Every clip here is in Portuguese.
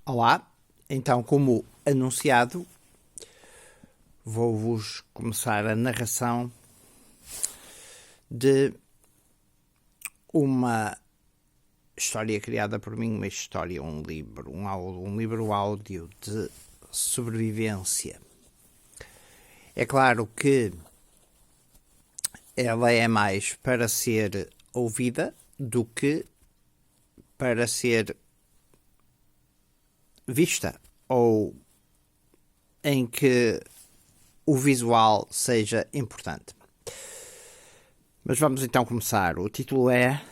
Olá, então, como anunciado, vou-vos começar a narração de uma história criada por mim, um livro áudio de sobrevivência. É claro que ela é mais para ser ouvida do que para ser vista, ou em que o visual seja importante. Mas vamos então começar. O título é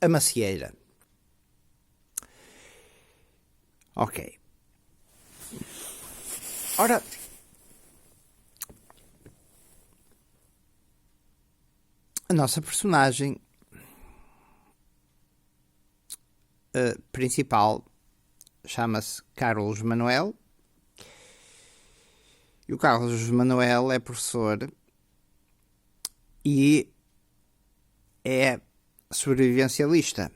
A Macieira. Ok. Ora, a nossa personagem principal chama-se Carlos Manuel, e o Carlos Manuel é professor e é sobrevivencialista.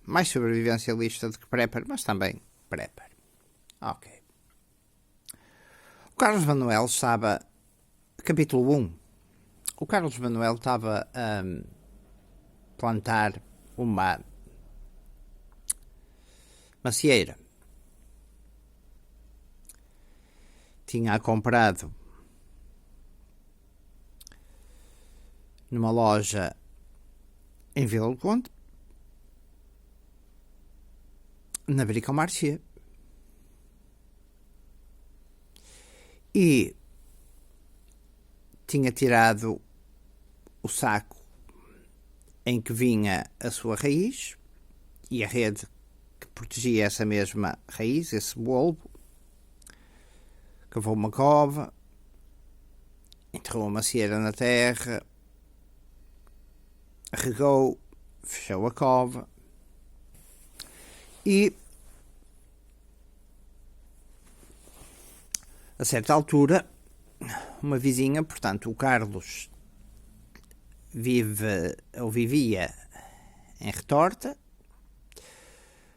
Mais sobrevivencialista do que prepper, mas também prepper. Ok. O Carlos Manuel estava... Capítulo 1. O Carlos Manuel estava a plantar uma macieira. Tinha comprado numa loja em Vila do Conde, na Bricomarché, e tinha tirado o saco em que vinha a sua raiz e a rede que protegia essa mesma raiz, esse bulbo. Cavou uma cova, enterrou a macieira na terra, regou, fechou a cova e, a certa altura, uma vizinha, portanto o Carlos vivia em Retorta.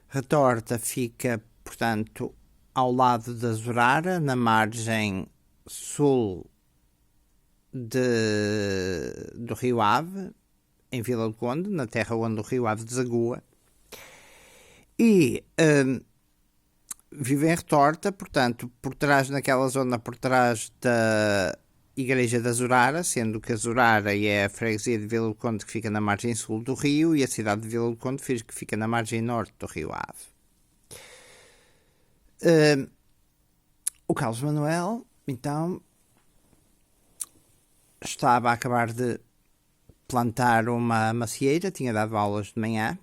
Retorta fica, portanto, ao lado da Zurara, na margem sul do Rio Ave, em Vila do Conde, na terra onde o Rio Ave desagua. E vive em Retorta, portanto, por trás, naquela zona, por trás da Igreja da Zurara, sendo que a Zurara é a freguesia de Vila do Conde, que fica na margem sul do rio, e a cidade de Vila do Conde, que fica na margem norte do Rio Ave. O Carlos Manuel, então, estava a acabar de plantar uma macieira, tinha dado aulas de manhã,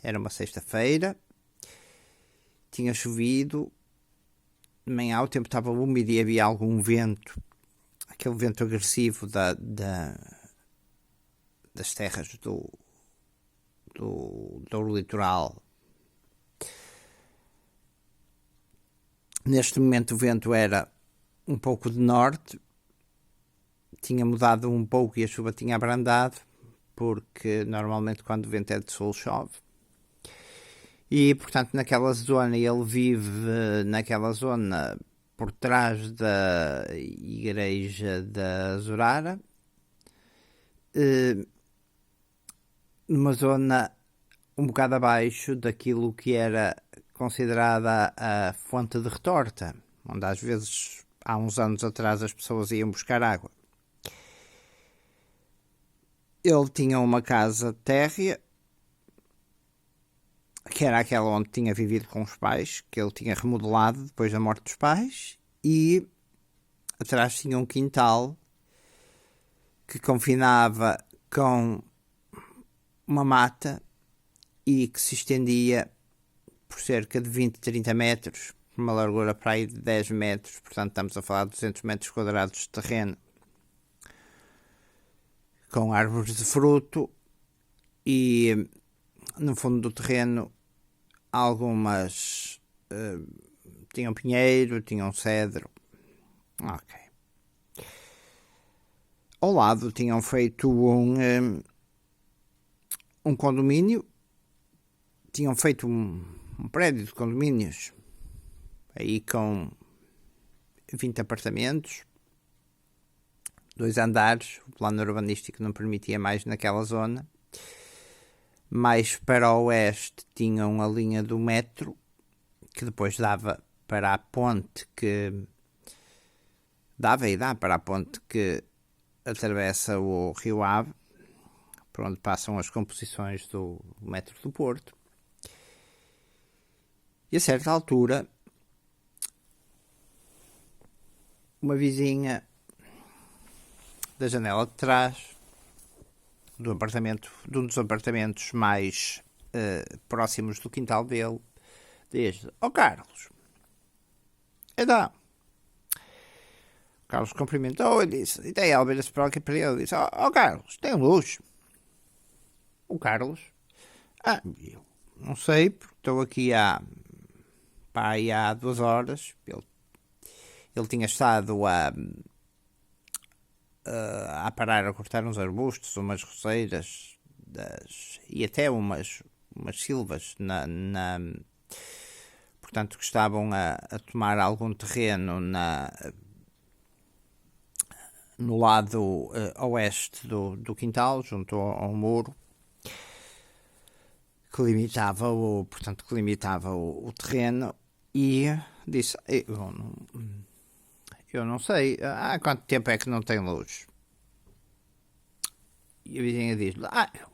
era uma sexta-feira, tinha chovido, de manhã o tempo estava úmido e havia algum vento, aquele vento agressivo das terras do litoral. Neste momento o vento era um pouco de norte, tinha mudado um pouco e a chuva tinha abrandado, porque normalmente quando o vento é de sul chove. E, portanto, naquela zona, ele vive naquela zona por trás da Igreja da Zurara, numa zona um bocado abaixo daquilo que era considerada a fonte de Retorta, onde às vezes, há uns anos atrás, as pessoas iam buscar água. Ele tinha uma casa térrea, que era aquela onde tinha vivido com os pais, que ele tinha remodelado depois da morte dos pais, e atrás tinha um quintal que confinava com uma mata e que se estendia por cerca de 20, 30 metros, por uma largura para aí de 10 metros, portanto estamos a falar de 200 metros quadrados de terreno, com árvores de fruto, e no fundo do terreno algumas tinham pinheiro, tinham cedro. Ok. Ao lado tinham feito um condomínio, tinham feito um prédio de condomínios, aí com 20 apartamentos, 2 andares. O plano urbanístico não permitia mais naquela zona. Mais para o oeste tinham a linha do metro, que depois dava para a ponte que... dava e dá para a ponte que atravessa o Rio Ave, por onde passam as composições do metro do Porto. E a certa altura, uma vizinha da janela de trás de um dos apartamentos mais próximos do quintal dele, diz: "Ó Carlos, então." Carlos cumprimentou e disse, e daí ela vira-se para ele e disse: "Ó Carlos, tem luz?" O Carlos: "Eu não sei, porque estou aqui há 2 horas." Ele tinha estado a parar a cortar uns arbustos, umas roseiras e até umas silvas portanto, que estavam a tomar algum terreno no lado oeste do quintal, junto ao muro, que limitava o terreno, e disse: "Eu não sei, há quanto tempo é que não tem luz?" E a vizinha diz-lhe: "Eu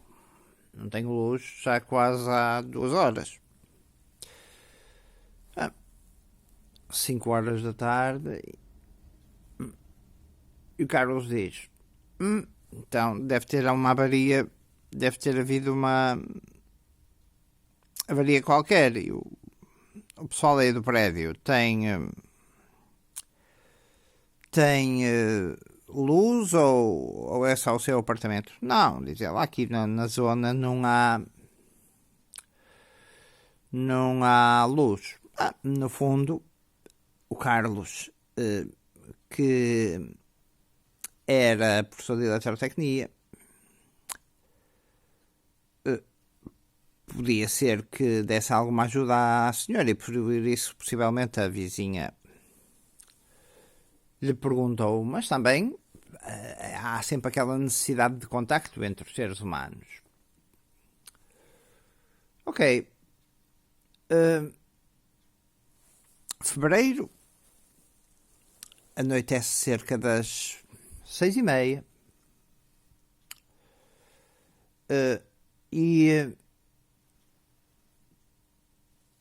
não tenho luz já quase há 2 horas." 5 horas da tarde, e o Carlos diz: "Então deve ter uma avaria, deve ter havido uma avaria qualquer. E o pessoal aí do prédio tem luz ou é só o seu apartamento?" "Não," diz ela, "aqui na zona não há luz." No fundo, o Carlos, que era professor de eletrotecnia, podia ser que desse alguma ajuda à senhora, e por isso possivelmente a vizinha lhe perguntou, mas também há sempre aquela necessidade de contacto entre os seres humanos. Ok. Fevereiro, anoitece cerca das 6:30,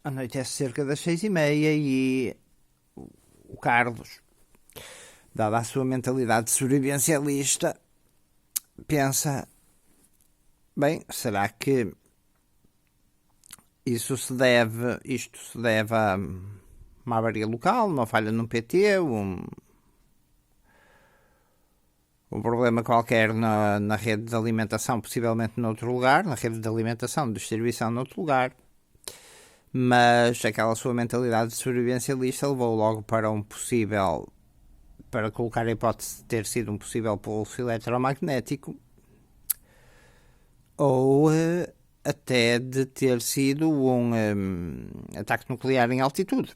anoitece cerca das 6:30 e o Carlos, dada a sua mentalidade sobrevivencialista, pensa: bem, será que isto se deve a uma avaria local, uma falha no PT, um problema qualquer na rede de alimentação, possivelmente noutro lugar, na rede de alimentação, de distribuição noutro lugar. Mas aquela sua mentalidade sobrevivencialista levou logo para colocar a hipótese de ter sido um possível pulso eletromagnético, ou até de ter sido um ataque nuclear em altitude,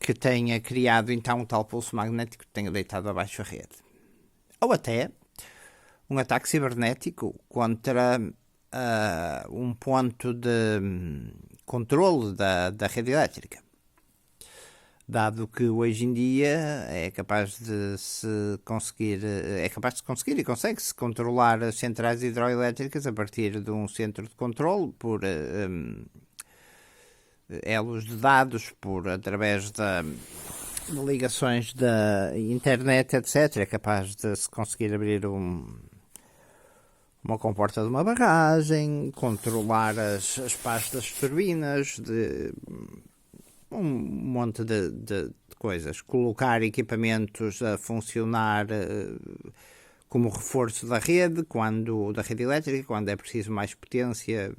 que tenha criado então um tal pulso magnético que tenha deitado abaixo a rede. Ou até um ataque cibernético contra um ponto de controle da rede elétrica. Dado que hoje em dia é capaz de conseguir e consegue-se controlar as centrais hidroelétricas a partir de um centro de controle por elos de dados, através de ligações da internet, etc. É capaz de se conseguir abrir uma comporta de uma barragem, controlar as pás das turbinas, de um monte de coisas, colocar equipamentos a funcionar como reforço da rede elétrica, quando é preciso mais potência,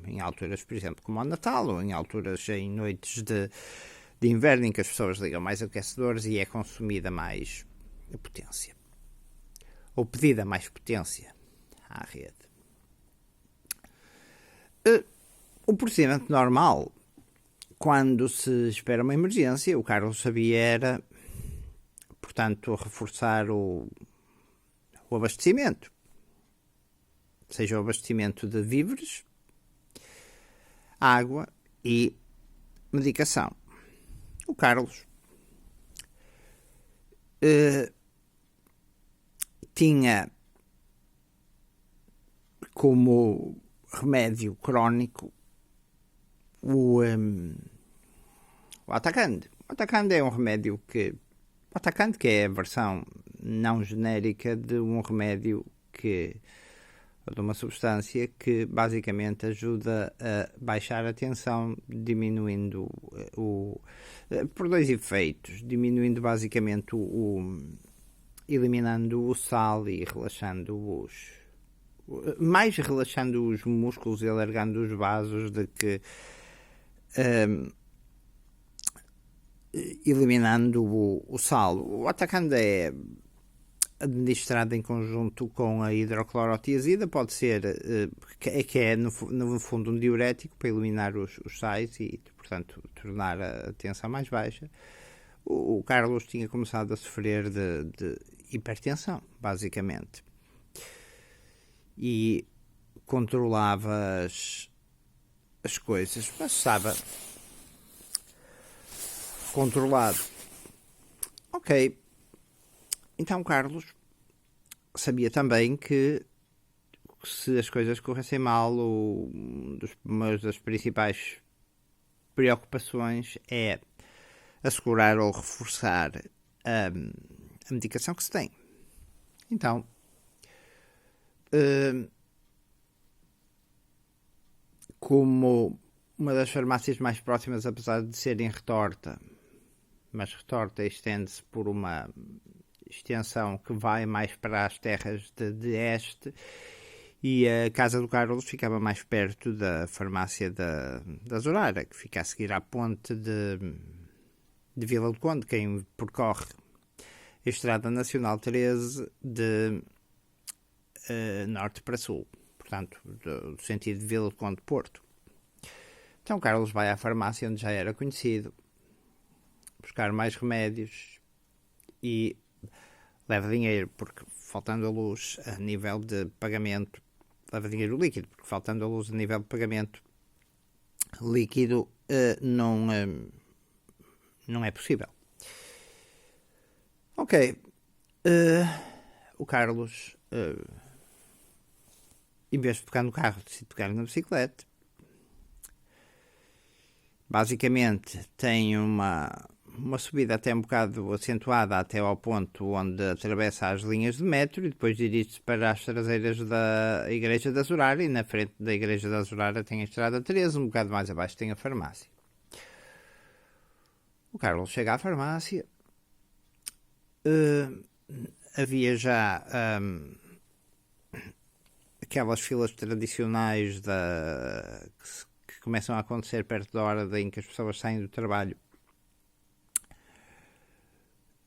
em alturas, por exemplo, como ao Natal, ou em alturas, em noites de inverno, em que as pessoas ligam mais aquecedores e é consumida mais potência, ou pedida mais potência à rede. O procedimento normal, quando se espera uma emergência, o Carlos sabia era, portanto, reforçar o abastecimento. Seja o abastecimento de víveres, água e medicação. O Carlos tinha como remédio crónico o Atacand. O Atacand é um remédio que... O Atacand, que é a versão não genérica de um remédio de uma substância que basicamente ajuda a baixar a tensão, diminuindo por dois efeitos, diminuindo basicamente eliminando o sal e relaxando mais relaxando os músculos e alargando os vasos do que eliminando o sal. O Atacand é administrado em conjunto com a hidroclorotiazida, pode ser que é no fundo um diurético para eliminar os sais e, portanto, tornar a tensão mais baixa. O Carlos tinha começado a sofrer de hipertensão, basicamente, e controlava as coisas, mas estava controlado. Ok. Então Carlos sabia também que se as coisas corressem mal, uma das principais preocupações é assegurar ou reforçar a medicação que se tem. Então, como uma das farmácias mais próximas, apesar de ser em Retorta, mas Retorta estende-se por uma extensão que vai mais para as terras de este, e a casa do Carlos ficava mais perto da farmácia da Zorara, que fica a seguir à ponte de Vila do Conde, quem percorre a Estrada Nacional 13 de norte para sul, portanto, do sentido de Vila do Conde Porto. Então Carlos vai à farmácia onde já era conhecido, buscar mais remédios e leva dinheiro, porque faltando a luz a nível de pagamento, leva dinheiro líquido, porque faltando a luz a nível de pagamento líquido não é possível. Ok. O Carlos, em vez de tocar no carro, decide tocar na bicicleta. Basicamente tem uma subida até um bocado acentuada até ao ponto onde atravessa as linhas de metro e depois dirige-se para as traseiras da Igreja da Zorara, e na frente da Igreja da Zorara tem a Estrada 13, um bocado mais abaixo tem a farmácia. O Carlos chega à farmácia, havia já aquelas filas tradicionais que começam a acontecer perto da hora em que as pessoas saem do trabalho.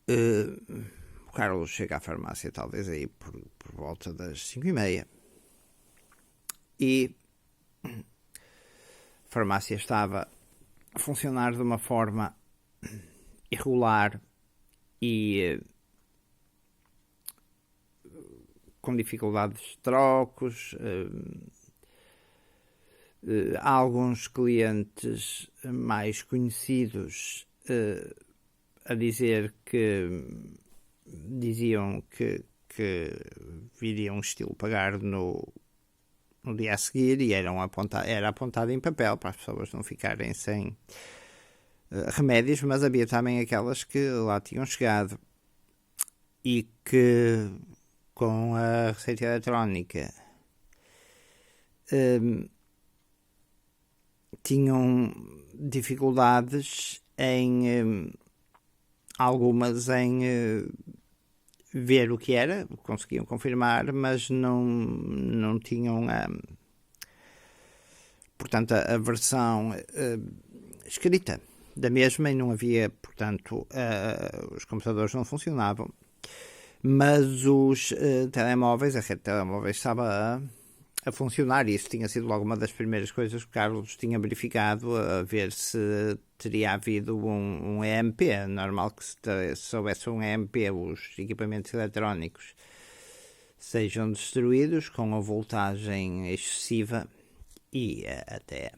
O Carlos chega à farmácia talvez aí por volta das 5h30 e a farmácia estava a funcionar de uma forma irregular e com dificuldades de trocos. Há alguns clientes mais conhecidos a dizer que diziam que viriam estilo pagar no dia a seguir, e era apontado em papel para as pessoas não ficarem sem remédios, mas havia também aquelas que lá tinham chegado e que com a receita eletrónica tinham dificuldades em algumas em ver o que era, conseguiam confirmar, mas não tinham portanto a versão escrita da mesma, e não havia, portanto os computadores não funcionavam, mas os telemóveis, a rede de telemóveis estava a funcionar, e isso tinha sido logo uma das primeiras coisas que o Carlos tinha verificado, a ver se teria havido um EMP. Normal que se houvesse um EMP, os equipamentos eletrónicos sejam destruídos com a voltagem excessiva e até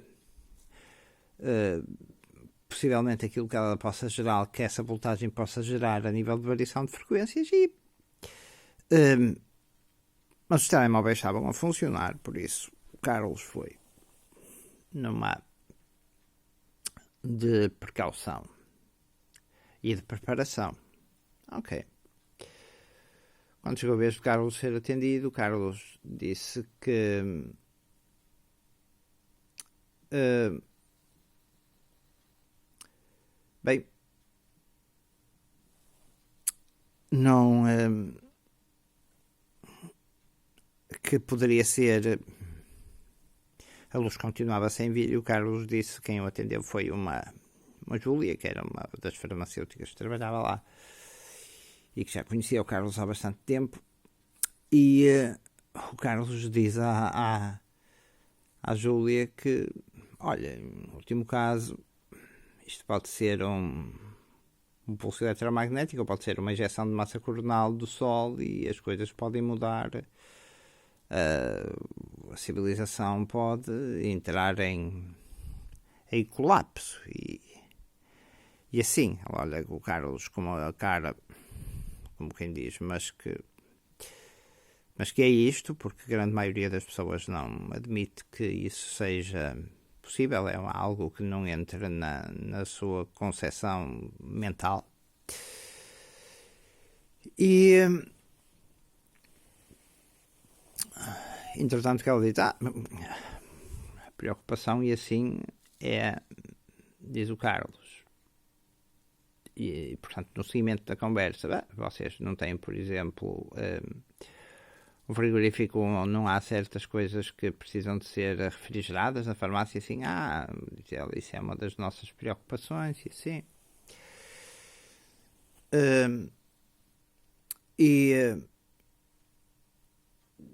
possivelmente aquilo que ela possa gerar, que essa voltagem possa gerar a nível de variação de frequências, e mas os telemóveis estavam a funcionar, por isso o Carlos foi numa de precaução e de preparação. Ok. Quando chegou a vez de Carlos ser atendido, Carlos disse que bem, não que poderia ser, a luz continuava sem vir, e o Carlos disse que quem o atendeu foi uma Júlia, que era uma das farmacêuticas que trabalhava lá e que já conhecia o Carlos há bastante tempo, e o Carlos diz à Júlia que, olha, no último caso, isto pode ser um pulso eletromagnético, ou pode ser uma injeção de massa coronal do Sol, e as coisas podem mudar. A civilização pode entrar em colapso, e assim, olha, o Carlos com a cara, como quem diz, mas que é isto, porque a grande maioria das pessoas não admite que isso seja possível, é algo que não entra na sua concepção mental. E entretanto que ela diz, a preocupação, e assim é, diz o Carlos, e portanto no seguimento da conversa, vocês não têm, por exemplo, um frigorífico onde não há certas coisas que precisam de ser refrigeradas na farmácia, assim, isso é uma das nossas preocupações, e assim.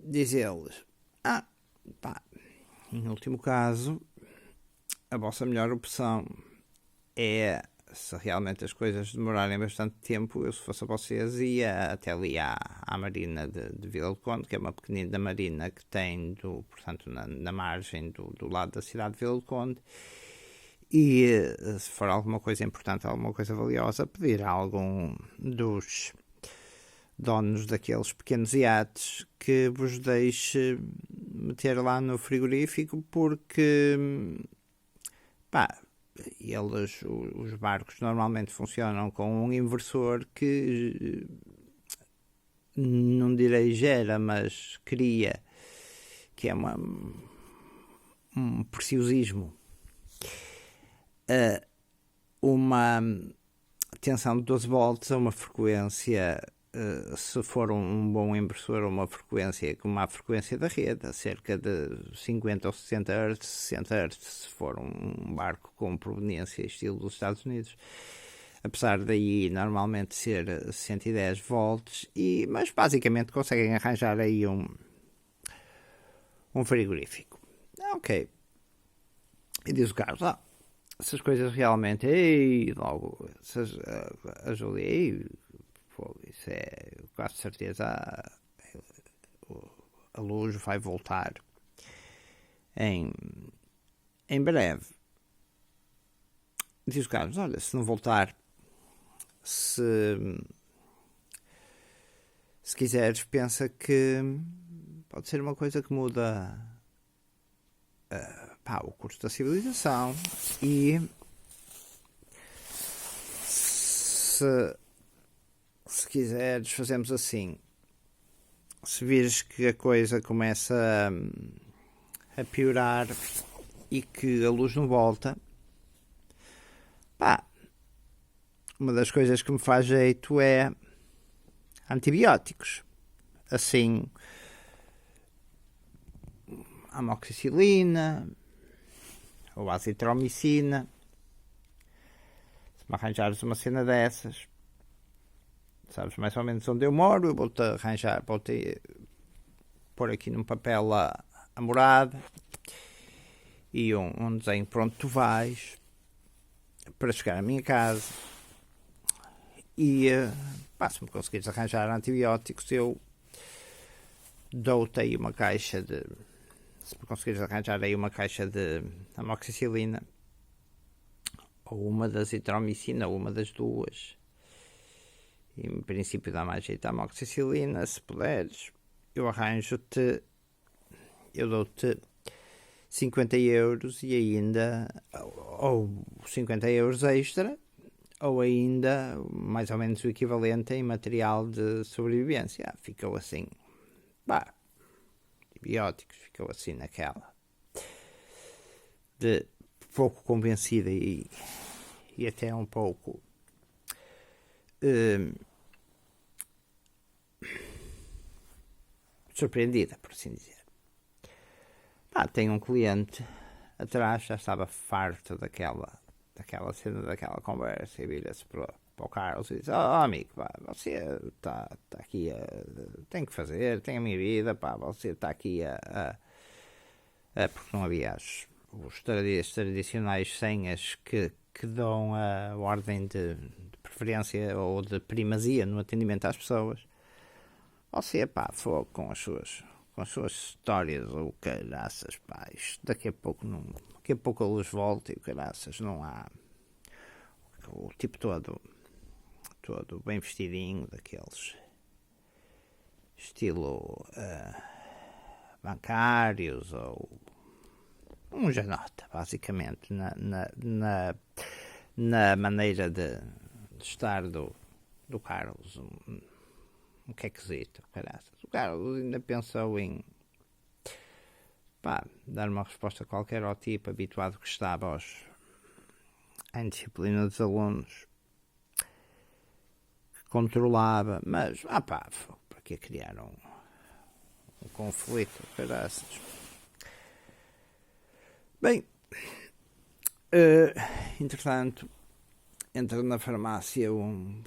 Diz eles, em último caso, a vossa melhor opção é, se realmente as coisas demorarem bastante tempo, eu, se fosse a vocês, ia até ali à marina de Vila do Conde, que é uma pequenina marina que tem, portanto, na margem do lado da cidade de Vila do Conde, e se for alguma coisa importante, alguma coisa valiosa, pedir a algum dos donos daqueles pequenos iates que vos deixe meter lá no frigorífico, porque os barcos normalmente funcionam com um inversor que, não direi gera, mas cria, que é um preciosismo, uma tensão de 12 volts a uma frequência, se for um bom inversor, uma frequência como a frequência da rede, a cerca de 50 ou 60 Hz, 60 Hz, se for um barco com proveniência estilo dos Estados Unidos, apesar daí normalmente ser 110 volts, mas basicamente conseguem arranjar aí um frigorífico. Ok. E diz o Carlos, essas coisas realmente, logo, a Júlia, isso é quase certeza, a luz vai voltar em breve. Diz o Carlos, olha, se não voltar, se quiseres, pensa que pode ser uma coisa que muda o curso da civilização, e se quiseres, fazemos assim. Se vires que a coisa começa a piorar e que a luz não volta, uma das coisas que me faz jeito é antibióticos. Assim, amoxicilina ou azitromicina. Se me arranjares uma cena dessas, sabes mais ou menos onde eu moro, eu vou-te arranjar, vou-te pôr aqui num papel a morada e um desenho para onde tu vais para chegar à minha casa. E se me conseguires arranjar antibióticos, eu dou-te aí uma caixa de... Se me conseguires arranjar aí uma caixa de amoxicilina, ou uma da azitromicina, ou uma das duas. E, em princípio dá mais jeito a amoxicilina, se puderes. Eu arranjo-te, eu dou-te 50 euros e ainda, ou 50 euros extra, ou ainda mais ou menos o equivalente em material de sobrevivência. Ficou assim, antibióticos, ficou assim naquela de pouco convencida e até um pouco surpreendida, por assim dizer. Tem um cliente atrás, já estava farto daquela cena, daquela conversa, e vira-se para o Carlos e diz: amigo, você está aqui tem que fazer, tem a minha vida, você está aqui porque não havia os tradicionais senhas que dão a ordem de preferência ou de primazia no atendimento às pessoas. Você, fogo com as suas histórias, ou caraças, daqui a pouco a luz volta e o caraças, não há o tipo todo bem vestidinho, daqueles estilo bancários, ou um janota, basicamente, na maneira de estar do Carlos, um quequezito, caraças. O Carlos ainda pensou em dar uma resposta qualquer ao tipo, habituado que estava à indisciplina dos alunos, que controlava, mas para que criar um conflito, caraças. Bem, entretanto, entra na farmácia um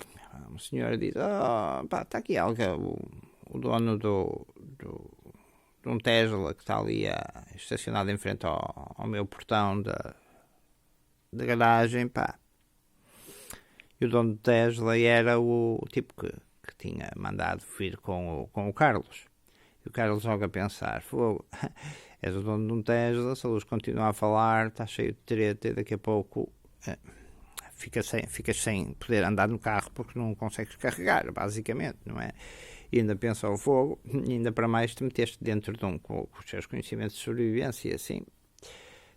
senhor e diz: está aqui alguém, o dono de um Tesla que está ali estacionado em frente ao meu portão da garagem, E o dono do Tesla era o tipo que tinha mandado vir com o Carlos. E o Carlos joga a pensar: fogo, és o dono de um Tesla, se a luz continua a falar, está cheio de treta e daqui a pouco ficas sem poder andar no carro porque não consegues carregar, basicamente, não é? E ainda pensa ao fogo, e ainda para mais te meteste dentro de com os seus conhecimentos de sobrevivência, assim.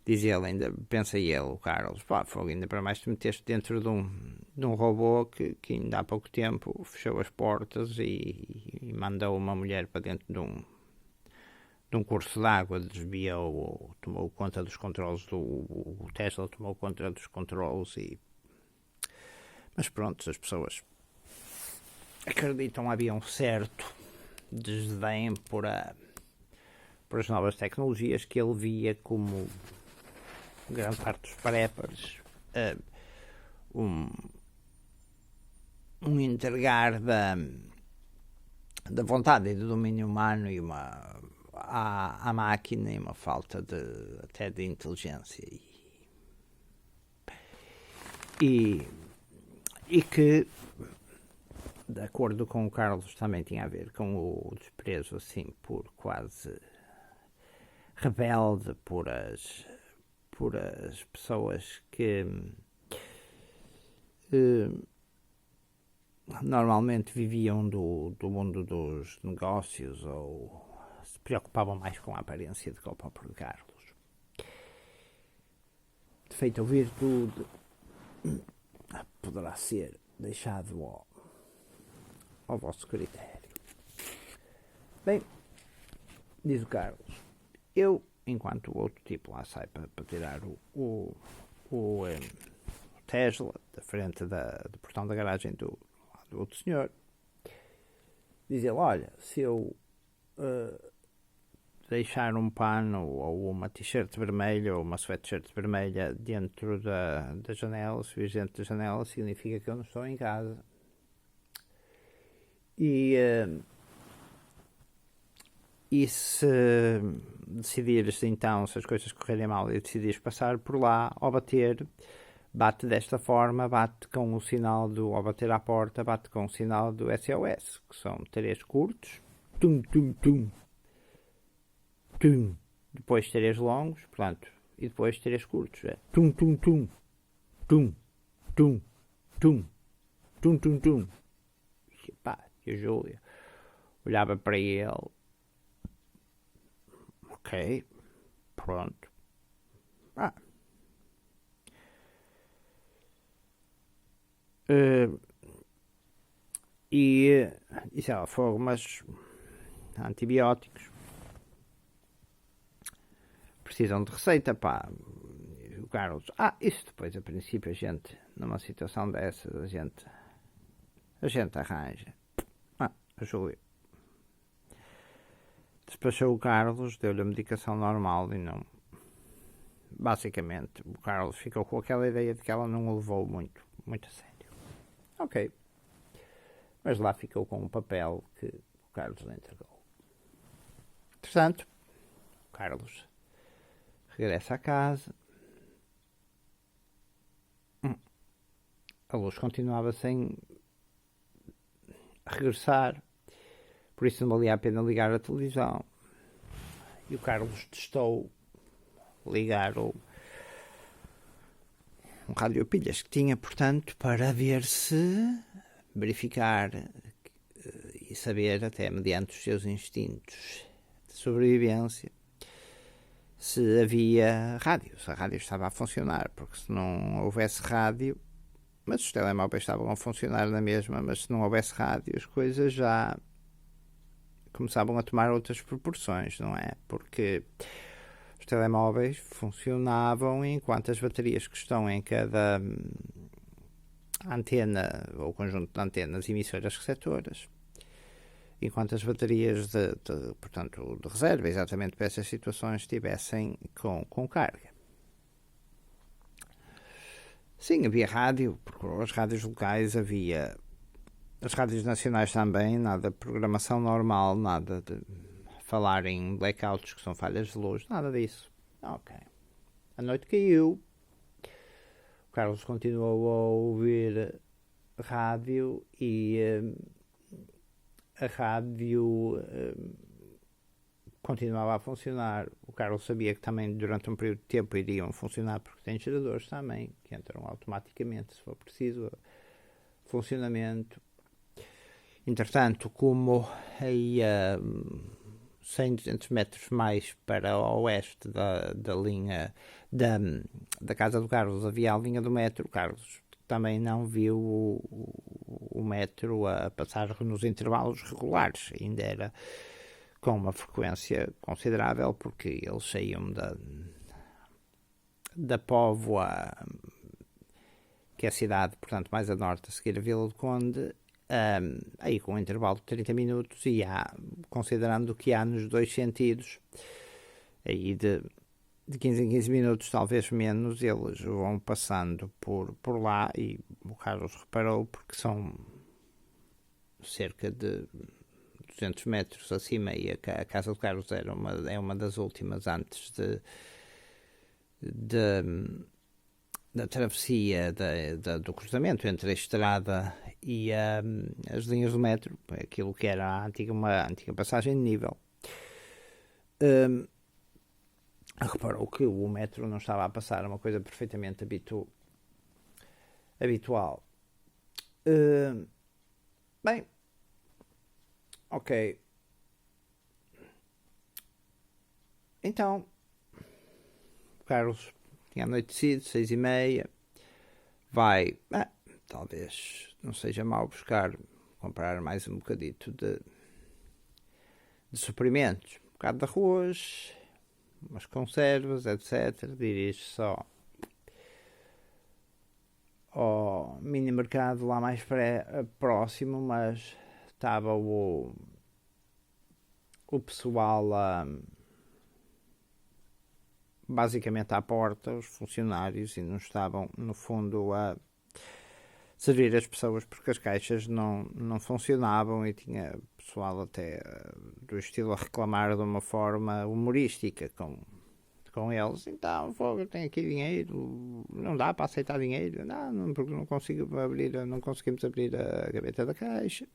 Diz ele, pensa ele, o Carlos, fogo, ainda para mais te meteste dentro de um robô que ainda há pouco tempo fechou as portas e mandou uma mulher para dentro de um curso de água, desviou ou tomou conta dos controles o Tesla tomou conta dos controles mas pronto, as pessoas acreditam, havia um certo desdém por as novas tecnologias que ele via como grande parte dos preppers um entregar da vontade e do domínio humano e à máquina, e uma falta até de inteligência e que, de acordo com o Carlos, também tinha a ver com o desprezo, assim, por quase rebelde por as pessoas que normalmente viviam do mundo dos negócios ou se preocupavam mais com a aparência do que o próprio Carlos. Defeito ou virtude poderá ser deixado ao vosso critério. Bem, diz o Carlos, eu, enquanto o outro tipo lá sai para tirar o Tesla da frente do portão da garagem do outro senhor, diz ele: olha, se eu deixar um pano ou uma t-shirt vermelha ou uma sweatshirt vermelha dentro da janela, se vir dentro da janela, significa que eu não estou em casa. E E se decidires então, se as coisas correrem mal e decidires passar por lá, ao bater, bate desta forma, bate com o sinal do, ao bater à porta, bate com o sinal do SOS, que são 3 curtos, tum, tum, tum, tum, depois 3 longos, portanto, e depois 3 curtos, é tum, tum, tum, tum, tum, tum, tum, tum, tum. E pá, e a Júlia olhava para ele, ok, pronto, ah, e sei lá, fogo, mas antibióticos precisam de receita, pá. O Carlos, isso depois, a princípio, a gente, numa situação dessas, a gente arranja. A Júlia despachou o Carlos, deu-lhe a medicação normal e não. Basicamente, o Carlos ficou com aquela ideia de que ela não o levou muito a sério. Ok. Mas lá ficou com o papel que o Carlos lhe entregou. Entretanto, o Carlos regressa à casa. A luz continuava sem regressar, por isso não valia a pena ligar a televisão. E o Carlos testou ligar um rádio a pilhas que tinha, portanto, para ver se verificar e saber, até mediante os seus instintos de sobrevivência, se havia rádio, se a rádio estava a funcionar, porque se não houvesse rádio, mas os telemóveis estavam a funcionar na mesma, mas se não houvesse rádio, as coisas já começavam a tomar outras proporções, não é? Porque os telemóveis funcionavam enquanto as baterias que estão em cada antena ou conjunto de antenas emissoras receptoras, enquanto as baterias portanto, de reserva, exatamente para essas situações, estivessem com carga. Sim, havia rádio, porque as rádios locais havia, as rádios nacionais também, nada de programação normal, nada de falar em blackouts, que são falhas de luz, nada disso. Ok. A noite caiu, o Carlos continuou a ouvir rádio e a rádio continuava a funcionar. O Carlos sabia que também durante um período de tempo iriam funcionar, porque tem geradores também, que entram automaticamente, se for preciso, funcionamento. Entretanto, como aí 100, 200 metros mais para o oeste da linha da casa do Carlos havia a linha do metro, o Carlos também não viu o metro a passar nos intervalos regulares, ainda era com uma frequência considerável, porque eles saíam da Póvoa, que é a cidade, portanto, mais a norte, a seguir a Vila do Conde, aí com um intervalo de 30 minutos, e considerando que há nos dois sentidos, aí de 15 em 15 minutos, talvez menos, eles vão passando por lá, e o Carlos reparou, porque são cerca de 200 metros acima, e a casa do Carlos é uma das últimas antes da travessia do cruzamento entre a estrada e as linhas do metro, aquilo que era uma antiga passagem de nível. Reparou que o metro não estava a passar, uma coisa perfeitamente habitual. Bem, ok. Então, o Carlos tinha anoitecido, 6h30, vai, talvez não seja mal comprar mais um bocadito de suprimentos, um bocado de arroz, umas conservas, etc. Dirige só ao mini mercado lá mais próximo, mas estava o pessoal basicamente à porta, os funcionários, e não estavam, no fundo, servir as pessoas, porque as caixas não funcionavam e tinha pessoal até do estilo a reclamar de uma forma humorística com eles. Então, eu tenho aqui dinheiro, não dá para aceitar dinheiro, não, porque não conseguimos abrir a gaveta da caixa.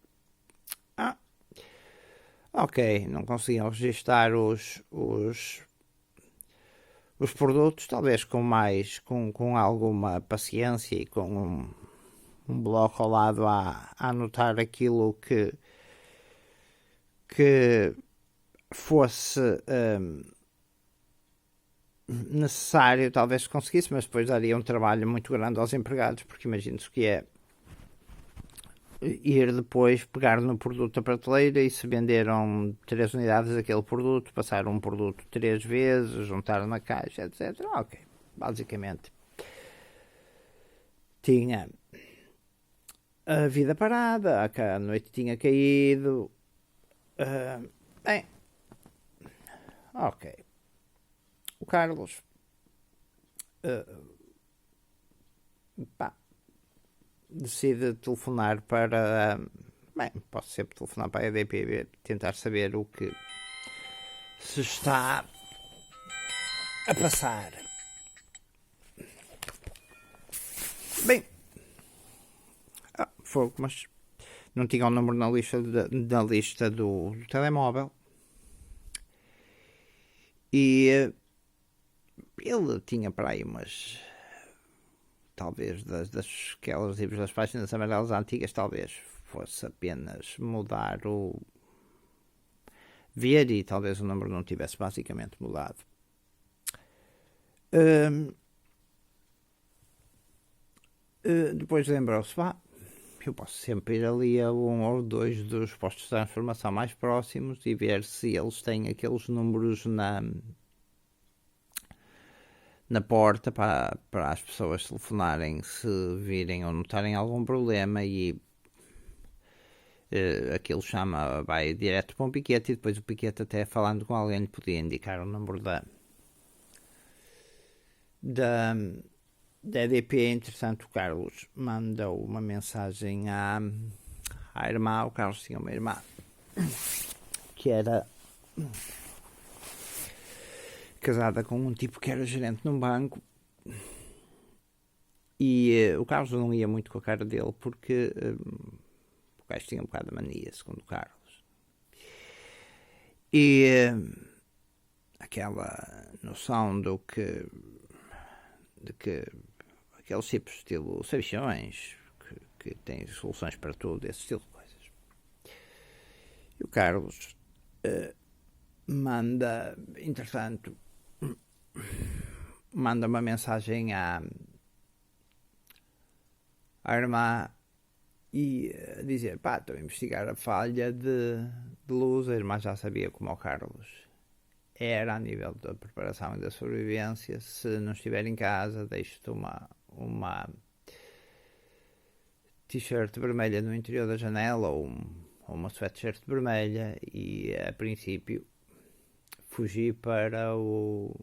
Ok, não conseguiam registar os produtos, talvez com alguma paciência e com um bloco ao lado a anotar aquilo que fosse necessário, talvez conseguisse, mas depois daria um trabalho muito grande aos empregados, porque imagino-se que é ir depois pegar no produto da prateleira e se venderam 3 unidades daquele produto, passar um produto 3 vezes, juntar na caixa, etc. Ok, basicamente tinha a vida parada, a noite tinha caído. Bem, ok. O Carlos decide telefonar para. Bem, posso sempre telefonar para a EDP, tentar saber o que se está a passar. Bem, fogo, mas não tinha o número na lista do telemóvel. E ele tinha para aí umas. Talvez aquelas livros das páginas amarelas antigas, talvez fosse apenas mudar o ver e talvez o número não tivesse basicamente mudado. Depois lembrou-se, eu posso sempre ir ali a um ou dois dos postos de transformação mais próximos e ver se eles têm aqueles números na porta para as pessoas telefonarem se virem ou notarem algum problema e aquilo vai direto para um piquete e depois o piquete até falando com alguém lhe podia indicar o número da EDP. Entretanto, o Carlos mandou uma mensagem à irmã. O Carlos tinha uma irmã que era casada com um tipo que era gerente num banco e o Carlos não ia muito com a cara dele porque o gajo tinha um bocado de mania, segundo o Carlos. E aquela noção de que aqueles tipos de estilo sabichões que têm soluções para tudo, esse estilo de coisas. E o Carlos entretanto, manda uma mensagem à irmã e dizer, estou a investigar a falha de luz. A irmã já sabia como o Carlos era a nível da preparação e da sobrevivência. Se não estiver em casa, deixe-te uma t-shirt vermelha no interior da janela ou uma sweatshirt vermelha e a princípio fugi para o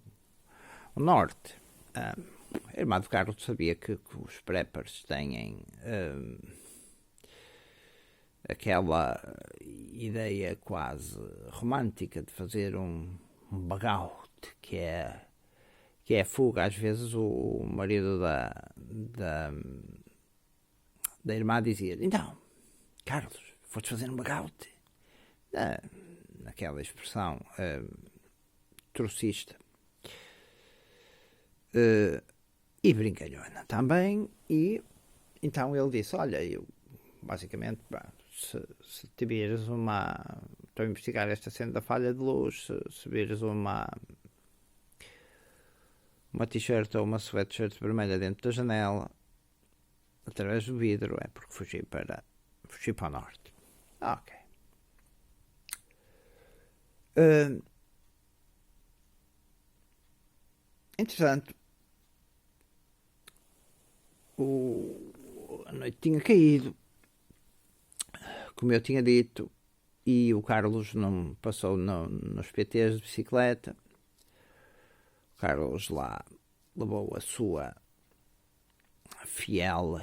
norte. A irmã do Carlos sabia que os preppers têm aquela ideia quase romântica de fazer um bugout, que é a fuga. Às vezes o marido da irmã dizia, então, Carlos, foste fazer um bugout? Naquela expressão trocista. E brincalhona também. E então ele disse, olha, eu basicamente, se tiveres estou a investigar esta cena da falha de luz, se vires uma t-shirt ou uma sweatshirt vermelha dentro da janela, através do vidro, é porque fugi para o norte. Ok. Entretanto, a noite tinha caído, como eu tinha dito, e o Carlos não passou nos PTs de bicicleta. O Carlos lá levou a sua fiel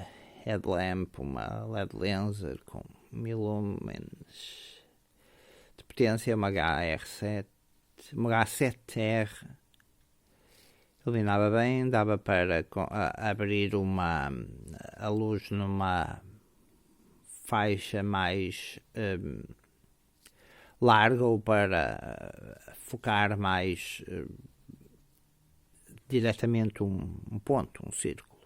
headlamp, uma LED laser com 1000 lumens de potência, uma H7R. Iluminava bem, dava para abrir a luz numa faixa mais larga, ou para focar mais diretamente um ponto, um círculo.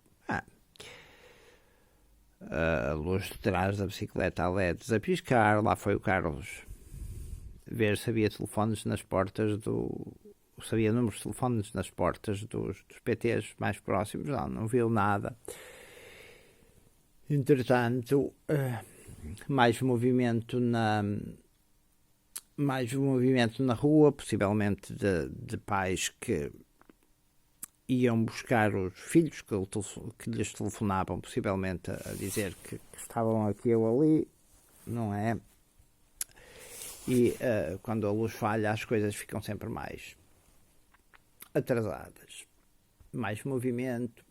A luz de trás da bicicleta a LEDs a piscar. Lá foi o Carlos ver se havia telefones nas portas sabia números de telefones nas portas dos PTs mais próximos. Não viu nada. Entretanto, mais movimento na rua, possivelmente de pais que iam buscar os filhos que lhes telefonavam, possivelmente a dizer que estavam aqui ou ali, não é? E quando a luz falha, as coisas ficam sempre mais atrasadas. Mais movimento.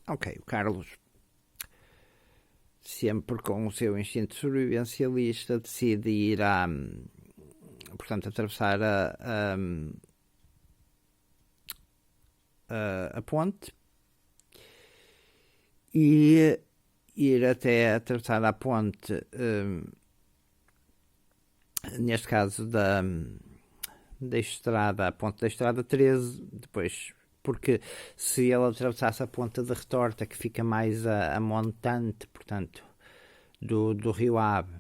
Ok, o Carlos, sempre com o seu instinto sobrevivencialista, decide ir portanto, atravessar a ponte e ir até atravessar a ponte, neste caso da estrada, a ponte da estrada 13, depois, porque se ele atravessasse a ponte de retorta, que fica mais a montante, portanto, do Rio Ave,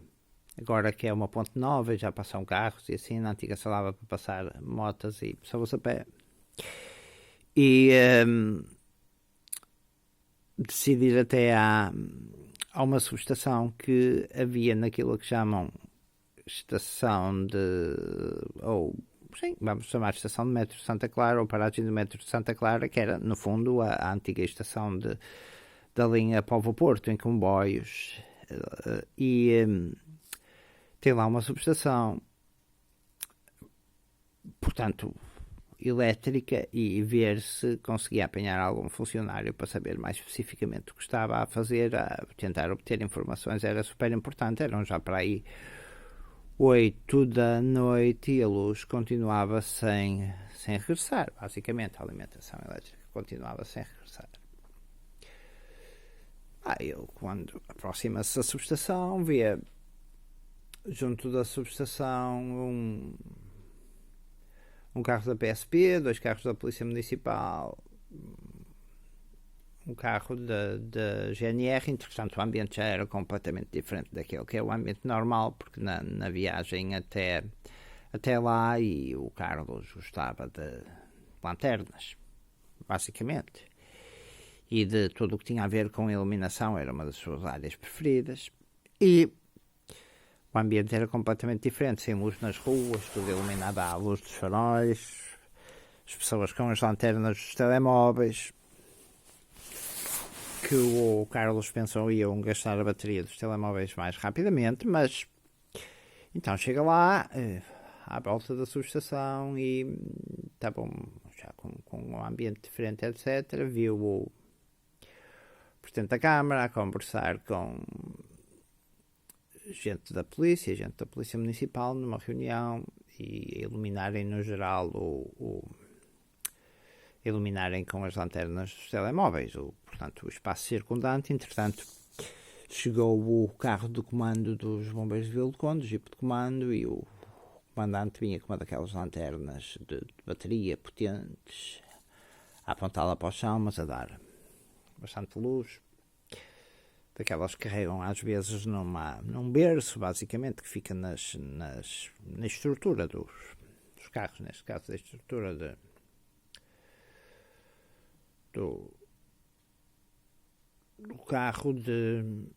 agora que é uma ponte nova, já passam carros e assim, na antiga só dava para passar motas e pessoas a pé. E decidir até a uma subestação que havia naquilo que chamam estação vamos chamar estação de metro de Santa Clara, ou paragem do metro de Santa Clara, que era no fundo a antiga estação da linha Póvoa-Porto, em comboios, e tem lá uma subestação, portanto, elétrica, e ver se conseguia apanhar algum funcionário para saber mais especificamente o que estava a fazer, a tentar obter informações. Era super importante. Eram já para aí 8 da noite e a luz continuava sem regressar. Basicamente, a alimentação elétrica continuava sem regressar. Ele, quando aproxima-se da subestação, vê junto da subestação um carro da PSP, 2 carros da Polícia Municipal, um carro da GNR. Entretanto, o ambiente já era completamente diferente daquele que é o ambiente normal, porque na viagem até lá, e o Carlos gostava de lanternas, basicamente, e de tudo o que tinha a ver com iluminação, era uma das suas áreas preferidas, e o ambiente era completamente diferente, sem luz nas ruas, tudo iluminado à luz dos faróis, as pessoas com as lanternas dos telemóveis, que o Carlos pensou iam gastar a bateria dos telemóveis mais rapidamente, mas então chega lá, à volta da subestação, e estavam já com um ambiente diferente, etc. Viu o presidente da Câmara a conversar com gente da Polícia Municipal, numa reunião, e iluminarem no geral iluminarem com as lanternas dos telemóveis, portanto, o espaço circundante. Entretanto, chegou o carro de comando dos bombeiros de Vila do Conde, o jipe de comando, e o comandante vinha com uma daquelas lanternas de bateria potentes, a apontá-la para o chão, mas a dar bastante luz, daquelas que carregam às vezes num berço, basicamente, que fica na estrutura dos carros, neste caso, da estrutura do carro de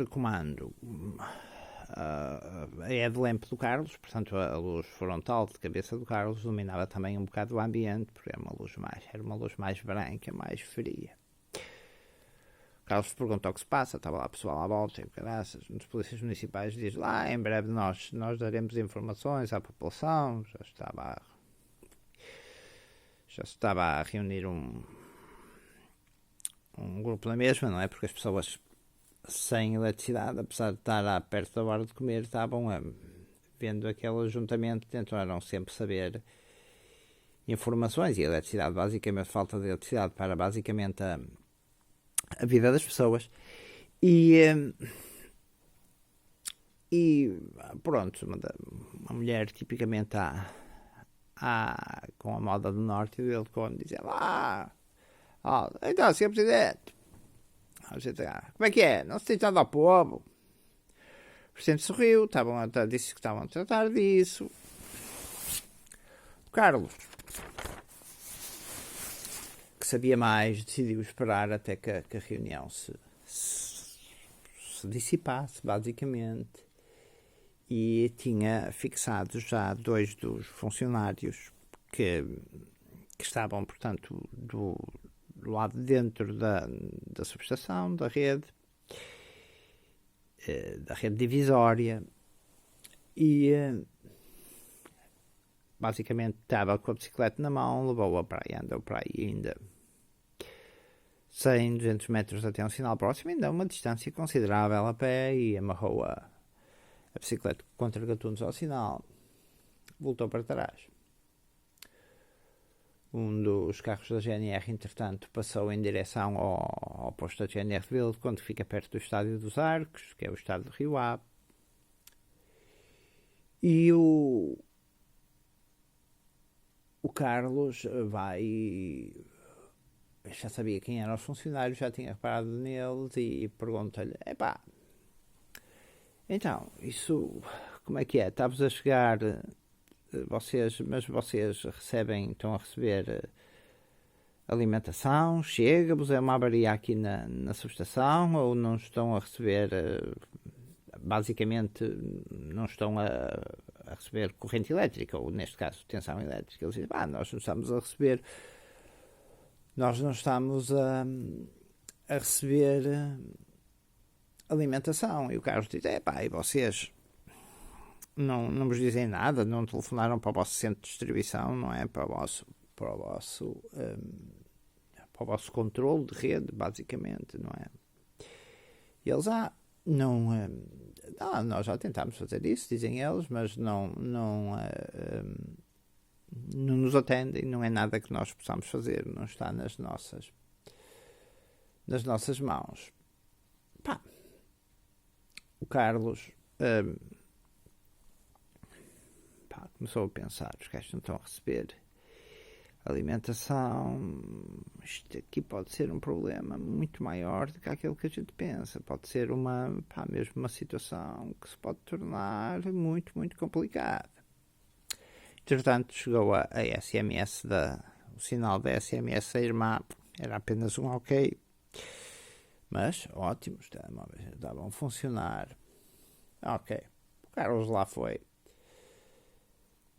comando. A headlamp do Carlos, portanto a luz frontal de cabeça do Carlos, iluminava também um bocado o ambiente, porque era uma luz mais branca, mais fria. O Carlos perguntou o que se passa, estava lá o pessoal à volta, e o caraças, os polícias municipais diz lá, em breve nós daremos informações à população. Já se estava a reunir um um grupo na mesma, não é? Porque as pessoas sem eletricidade, apesar de estar lá perto da hora de comer, estavam vendo aquele ajuntamento, tentaram sempre saber informações, e a eletricidade, basicamente, falta de eletricidade para basicamente a vida das pessoas. E pronto, uma mulher tipicamente com a moda do norte dele, quando dizia então, Sr. Presidente, como é que é? Não se tem dado ao povo? O Presidente sorriu, disse que estavam a tratar disso. O Carlos, que sabia mais, decidiu esperar até que a reunião se dissipasse, basicamente, e tinha fixado já 2 dos funcionários que estavam, portanto, do lado de dentro da subestação, da rede divisória, e basicamente estava com a bicicleta na mão, levou-a para aí, andou para aí ainda 100, 200 metros até um sinal próximo, ainda uma distância considerável a pé, e amarrou a bicicleta contra gatunos ao sinal, voltou para trás. Um dos carros da GNR, entretanto, passou em direção ao posto da GNR de Vila, quando fica perto do Estádio dos Arcos, que é o estádio de Rio Ave. E o Carlos vai... Já sabia quem eram os funcionários, já tinha reparado neles, e pergunta-lhe: então, isso como é que é? Estavas a chegar... mas vocês estão a receber alimentação? Chega-vos? É uma avaria aqui na subestação? Ou não estão a receber, basicamente, não estão a receber corrente elétrica, ou neste caso, tensão elétrica? Eles dizem: nós não estamos a receber, receber alimentação. E o Carlos diz: e vocês não vos dizem nada? Não telefonaram para o vosso centro de distribuição, não é? Para o vosso controle de rede, basicamente, não é? E eles, nós já tentámos fazer isso, dizem eles, mas não nos atendem, não é nada que nós possamos fazer, não está nas nossas mãos. O Carlos começou a pensar: os gajos não estão a receber alimentação, isto aqui pode ser um problema muito maior do que aquilo que a gente pensa, pode ser mesmo uma situação que se pode tornar muito, muito complicada. Entretanto, chegou a SMS, o sinal da SMS a irmã, era apenas um ok, mas ótimo, os telemóveis estavam a funcionar. Ok, o Carlos lá foi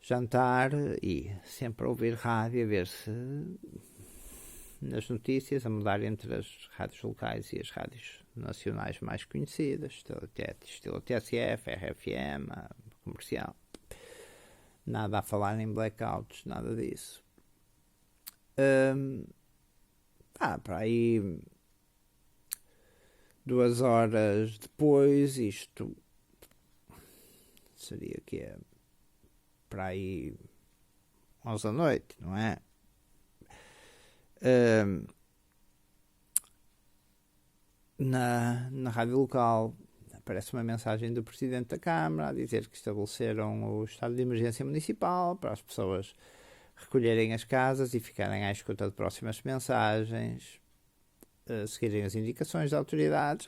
jantar, e sempre a ouvir rádio, a ver se nas notícias, a mudar entre as rádios locais e as rádios nacionais mais conhecidas, estilo TSF, RFM, comercial. Nada a falar em blackouts, nada disso. Para aí 2 horas depois, isto seria que é para aí 11 da noite, não é? Na rádio local aparece uma mensagem do Presidente da Câmara a dizer que estabeleceram o estado de emergência municipal para as pessoas recolherem as casas e ficarem à escuta de próximas mensagens, seguirem as indicações das autoridades,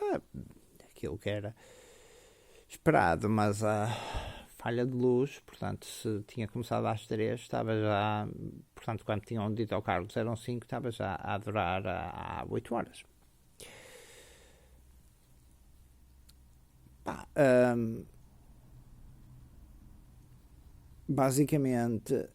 aquilo que era esperado. Mas a falha de luz, portanto, se tinha começado às 3, estava já, portanto, quando tinham dito ao Carlos eram 5, estava já a durar há 8 horas. Basicamente,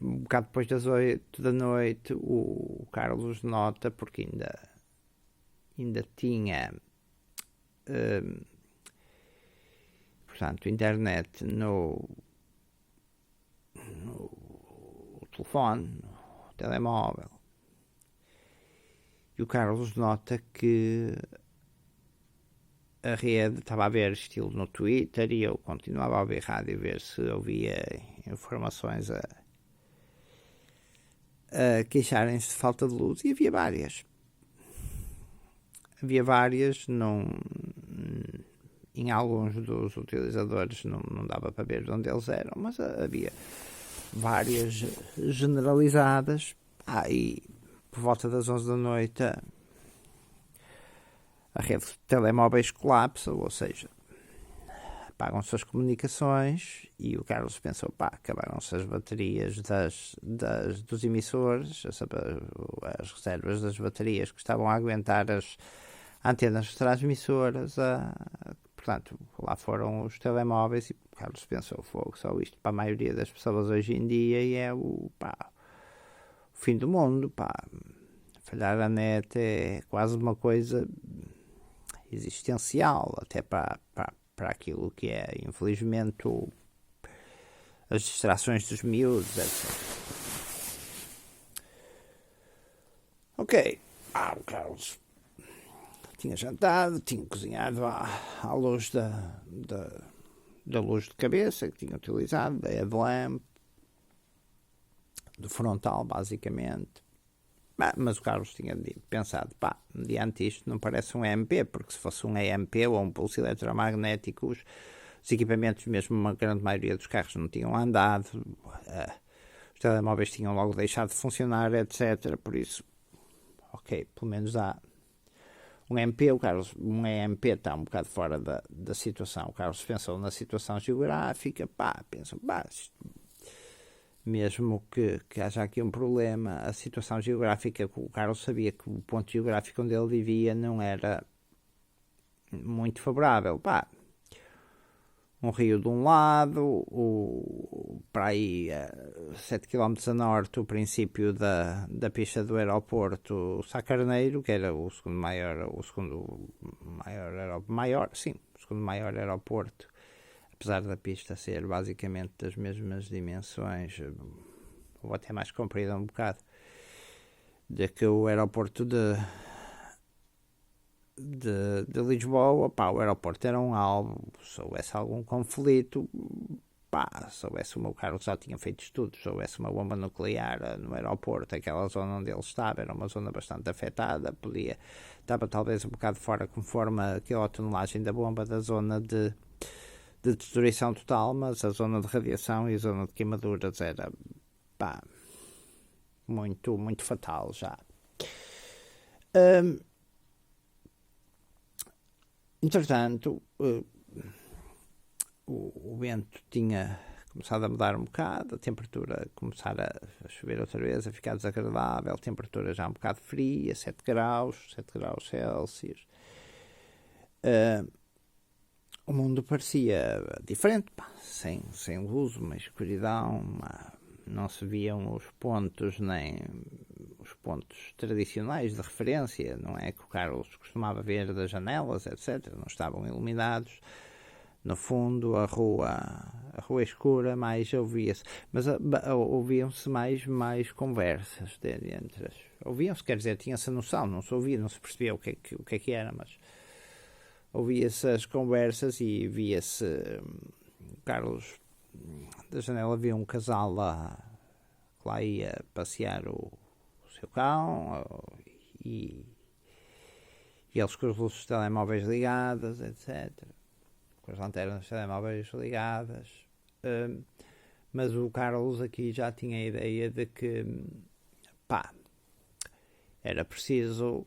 um bocado depois das 8 da noite, o Carlos nota, porque ainda tinha portanto, internet no telefone, o telemóvel. E o Carlos nota que a rede estava a ver estilo no Twitter e eu continuava a ouvir rádio, ver se ouvia informações a queixarem-se de falta de luz, e havia várias. Em alguns dos utilizadores não dava para ver de onde eles eram, mas havia várias generalizadas. E por volta das 11 da noite a rede de telemóveis colapsa, ou seja, apagam-se as comunicações e o Carlos pensou, acabaram-se as baterias dos emissores, as reservas das baterias que estavam a aguentar as antenas transmissoras, portanto, lá foram os telemóveis e o Carlos pensou, só isto para a maioria das pessoas hoje em dia e é o fim do mundo, falhar a net é quase uma coisa existencial, até para aquilo que é, infelizmente, as distrações dos miúdos, etc. Ok, o Carlos tinha jantado, tinha cozinhado à luz da luz de cabeça que tinha utilizado, da headlamp, do frontal, basicamente. Mas o Carlos tinha pensado, mediante isto não parece um EMP, porque se fosse um EMP ou um pulso eletromagnético, os equipamentos, mesmo uma grande maioria dos carros, não tinham andado, os telemóveis tinham logo deixado de funcionar, etc. Por isso, ok, pelo menos há um EMP. Um EMP está um bocado fora da situação. O Carlos pensou na situação geográfica, pensou, mesmo que haja aqui um problema, a situação geográfica, o Carlos sabia que o ponto geográfico onde ele vivia não era muito favorável. Um rio de um lado, para aí 7 km a norte, o princípio da pista do aeroporto Sá Carneiro, que era o segundo maior aeroporto, apesar da pista ser basicamente das mesmas dimensões, ou até mais comprida um bocado, de que o aeroporto de Lisboa, o aeroporto era um alvo, se houvesse algum conflito, se houvesse o meu Carlos já tinha feito estudos, se houvesse uma bomba nuclear no aeroporto, aquela zona onde ele estava era uma zona bastante afetada, estava talvez um bocado fora conforme a quilotonelagem da bomba da zona de destruição total, mas a zona de radiação e a zona de queimaduras era muito, muito fatal já. Entretanto, o vento tinha começado a mudar um bocado, a temperatura começar a chover outra vez, a ficar desagradável, a temperatura já um bocado fria, 7 graus Celsius. O mundo parecia diferente, sem luz, uma escuridão, não se viam os pontos, nem os pontos tradicionais de referência, não é que o Carlos costumava ver das janelas, etc. Não estavam iluminados. No fundo, a rua escura, mais ouvia-se, mas ouviam-se mais conversas entre as... Ouviam-se, quer dizer, tinha-se a noção, não se ouvia, não se percebia o que é que era, mas ouvia-se as conversas e via-se Carlos da janela, via um casal que lá ia passear o seu cão e eles com as luzes dos telemóveis ligadas, etc. Com as lanternas dos telemóveis ligadas. Mas o Carlos aqui já tinha a ideia de que era preciso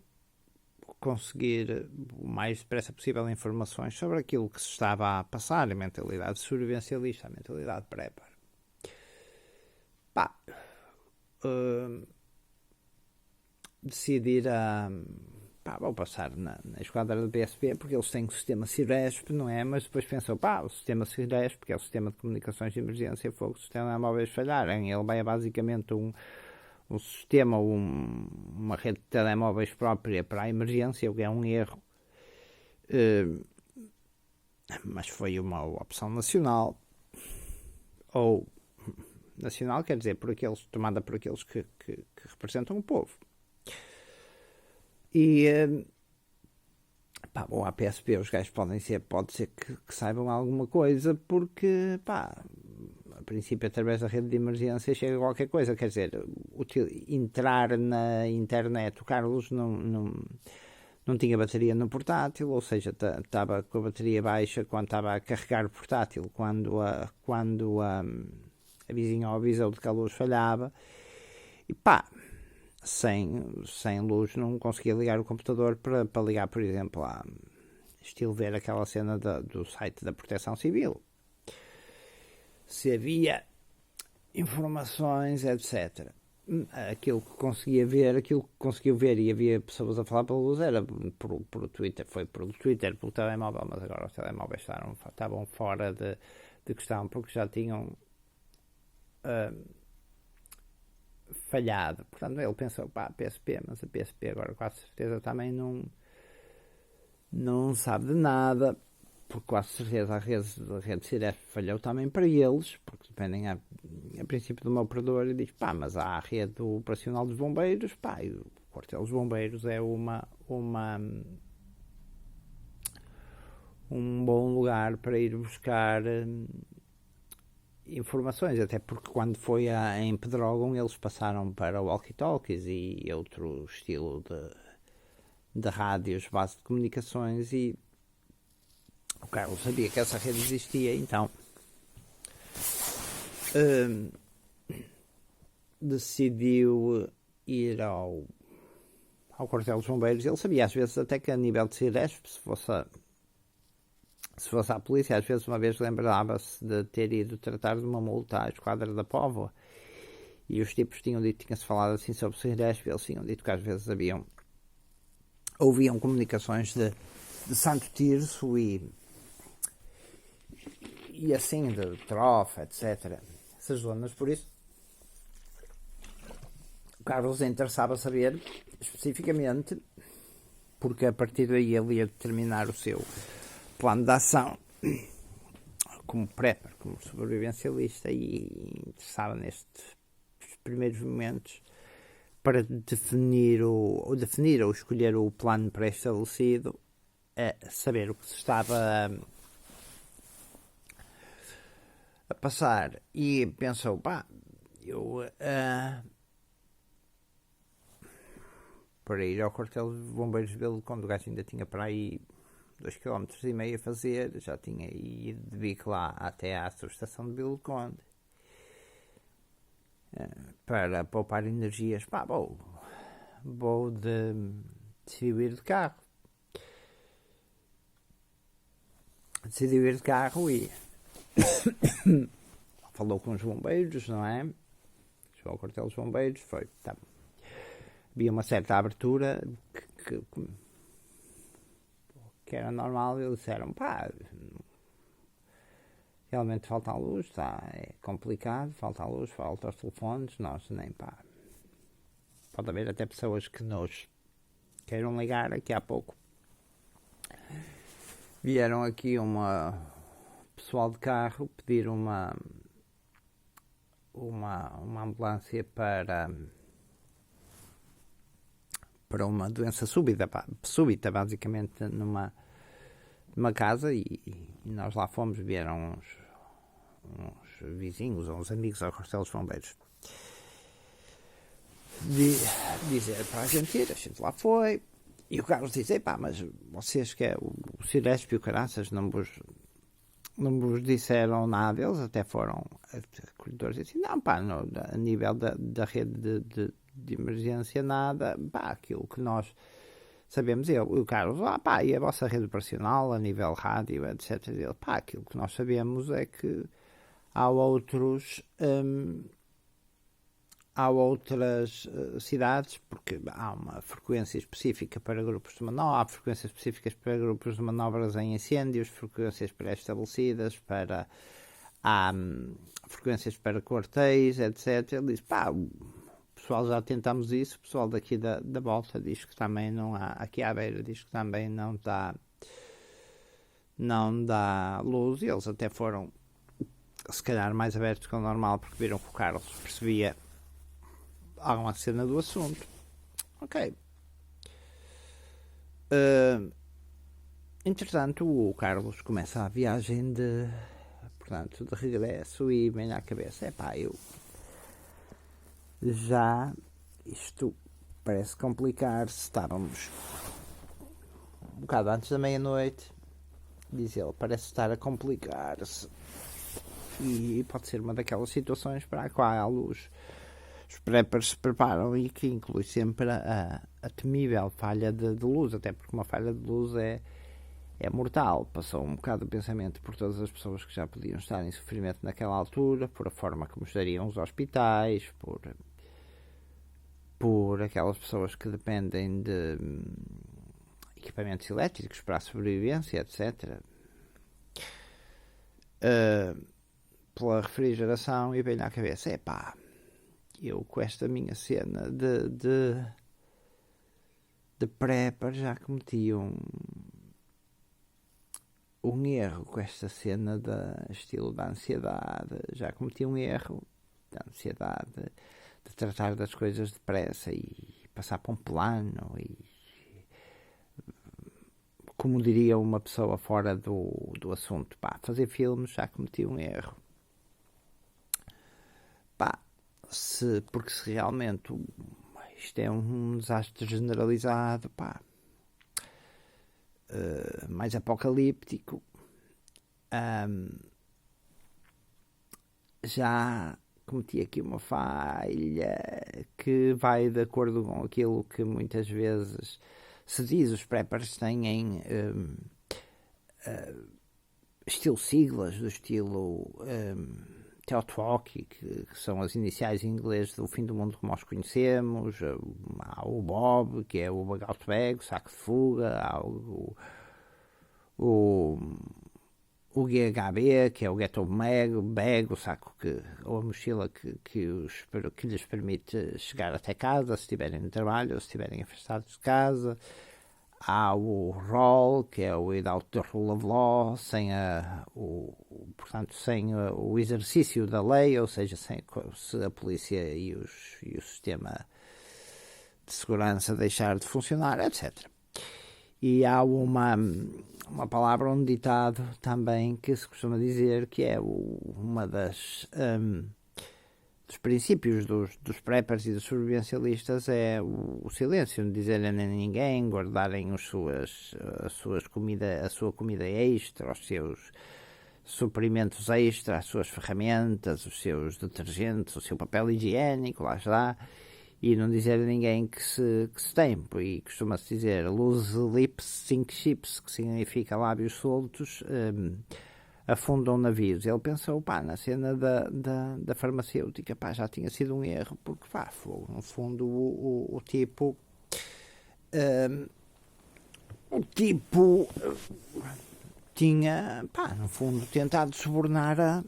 conseguir o mais depressa possível informações sobre aquilo que se estava a passar, a mentalidade sobrevivencialista, a mentalidade prepper. Decidir vou passar na esquadra do PSP porque eles têm o sistema Ciresp, não é? Mas depois pensou, o sistema Ciresp, que é o sistema de comunicações de emergência, se os telemóveis falharem, ele vai basicamente um sistema, uma rede de telemóveis própria para a emergência, o que é um erro. Mas foi uma opção nacional. Ou nacional, quer dizer, tomada por aqueles que representam o povo. E bom, a PSP os gajos pode ser que saibam alguma coisa, porque a princípio através da rede de emergência chega qualquer coisa, quer dizer, entrar na internet, o Carlos não tinha bateria no portátil, ou seja, estava com a bateria baixa quando estava a carregar o portátil, quando a vizinha ou avisou de que a luz falhava, e sem luz não conseguia ligar o computador para ligar, por exemplo, estilo ver aquela cena do site da Proteção Civil. Se havia informações, etc. Aquilo que conseguiu ver e havia pessoas a falar pela luz era por Twitter, foi pelo Twitter, pelo telemóvel, mas agora os telemóveis estavam fora de questão, porque já tinham falhado. Portanto, ele pensou, PSP, mas a PSP agora quase certeza também não sabe de nada, porque quase certeza a rede Ciresp falhou também para eles, porque dependem a princípio de uma operadora, e diz, mas há a rede operacional dos bombeiros, e o quartel dos bombeiros é um bom lugar para ir buscar informações, até porque quando foi em Pedrógão eles passaram para walkie-talkies e outro estilo de rádios, base de comunicações, e o Carlos sabia que essa rede existia, então decidiu ir ao quartel dos bombeiros. Ele sabia às vezes até que a nível de Ciresp, se fosse à polícia, às vezes uma vez lembrava-se de ter ido tratar de uma multa à esquadra da Póvoa, e os tipos tinha-se falado assim sobre o Ciresp, eles tinham dito que às vezes ouviam comunicações de Santo Tirso e assim, de Trofa, etc. Essas zonas, por isso o Carlos interessava saber especificamente, porque a partir daí ele ia determinar o seu plano de ação como prepper, como sobrevivencialista, e interessava nestes primeiros momentos para definir ou escolher o plano pré-estabelecido, saber o que se estava a passar, e pensou, para ir ao quartel de bombeiros de Vila do Conde, o gajo ainda tinha para aí 2,5 km a fazer, já tinha ido de bico lá até à subestação de Vila do Conde, para poupar energias. Vou decidiu ir de carro. Decidiu ir de carro e falou com os bombeiros, não é? Chegou ao quartel dos bombeiros, foi. Havia uma certa abertura que era normal, e eles disseram, realmente falta a luz, é complicado, falta a luz, falta os telefones, nós nem pode haver até pessoas que nos queiram ligar aqui há pouco. Vieram aqui pessoal de carro pedir uma ambulância para uma doença súbita, basicamente, numa casa, e nós lá fomos. Vieram uns vizinhos ou uns amigos ao quartel dos bombeiros dizer para a gente ir. A gente lá foi, e o Carlos disse, mas vocês que é o Ciresp e o caraças não vos disseram nada. Eles até foram a corredores e disse, não, a nível da rede de emergência nada, aquilo que nós sabemos, o Carlos, e a vossa rede operacional a nível rádio, etc. Aquilo que nós sabemos é que há outras cidades, porque há uma frequência específica para grupos de manobra, há frequências específicas para grupos de manobras em incêndios, frequências pré-estabelecidas, há frequências para quartéis, etc. Ele diz, o pessoal já tentamos isso, o pessoal daqui da volta diz que também não há, aqui à beira diz que também não dá luz, e eles até foram se calhar mais abertos que o normal, porque viram que o Carlos percebia alguma cena do assunto. Ok. Entretanto, o Carlos começa a viagem de regresso e vem à cabeça, isto parece complicar-se, estávamos um bocado antes da meia-noite, diz ele, parece estar a complicar-se e pode ser uma daquelas situações para a qual os preppers se preparam e que inclui sempre a temível falha de luz, até porque uma falha de luz é mortal. Passou um bocado de pensamento por todas as pessoas que já podiam estar em sofrimento naquela altura, por a forma como estariam os hospitais, por aquelas pessoas que dependem de equipamentos elétricos para a sobrevivência, etc. Pela refrigeração, e vem à cabeça, eu com esta minha cena de prepper já cometi um erro com esta cena estilo da ansiedade, já cometi um erro da ansiedade de tratar das coisas depressa e passar para um plano e, como diria uma pessoa fora do assunto, fazer filmes já cometi um erro. Porque se realmente isto é um desastre generalizado, mais apocalíptico, já cometi aqui uma falha que vai de acordo com aquilo que muitas vezes se diz, os preppers têm estilo siglas, do estilo TEOTWALK, que são as iniciais em inglês do fim do mundo como nós conhecemos. Há o BOB, que é o Bug Out Bag, o saco de fuga, há o GHB, que é o Get Bag, o saco ou a mochila que lhes permite chegar até casa, se estiverem no trabalho ou se estiverem afastados de casa. Há o ROL, que é o Without the Rule of Law, sem o exercício da lei, ou seja, se a polícia e o sistema de segurança deixar de funcionar, etc. E há uma palavra, um ditado também que se costuma dizer que é uma dos princípios dos preppers e dos sobrevivencialistas é o silêncio, não dizerem a ninguém, guardarem a sua comida extra, os seus suprimentos extra, as suas ferramentas, os seus detergentes, o seu papel higiênico, lá está, e não dizer a ninguém que se tem. E costuma-se dizer loose lips sink ships, que significa lábios soltos, afundam navios. Ele pensou, na cena da farmacêutica, já tinha sido um erro, porque, no fundo, o tipo tinha, no fundo, tentado subornar a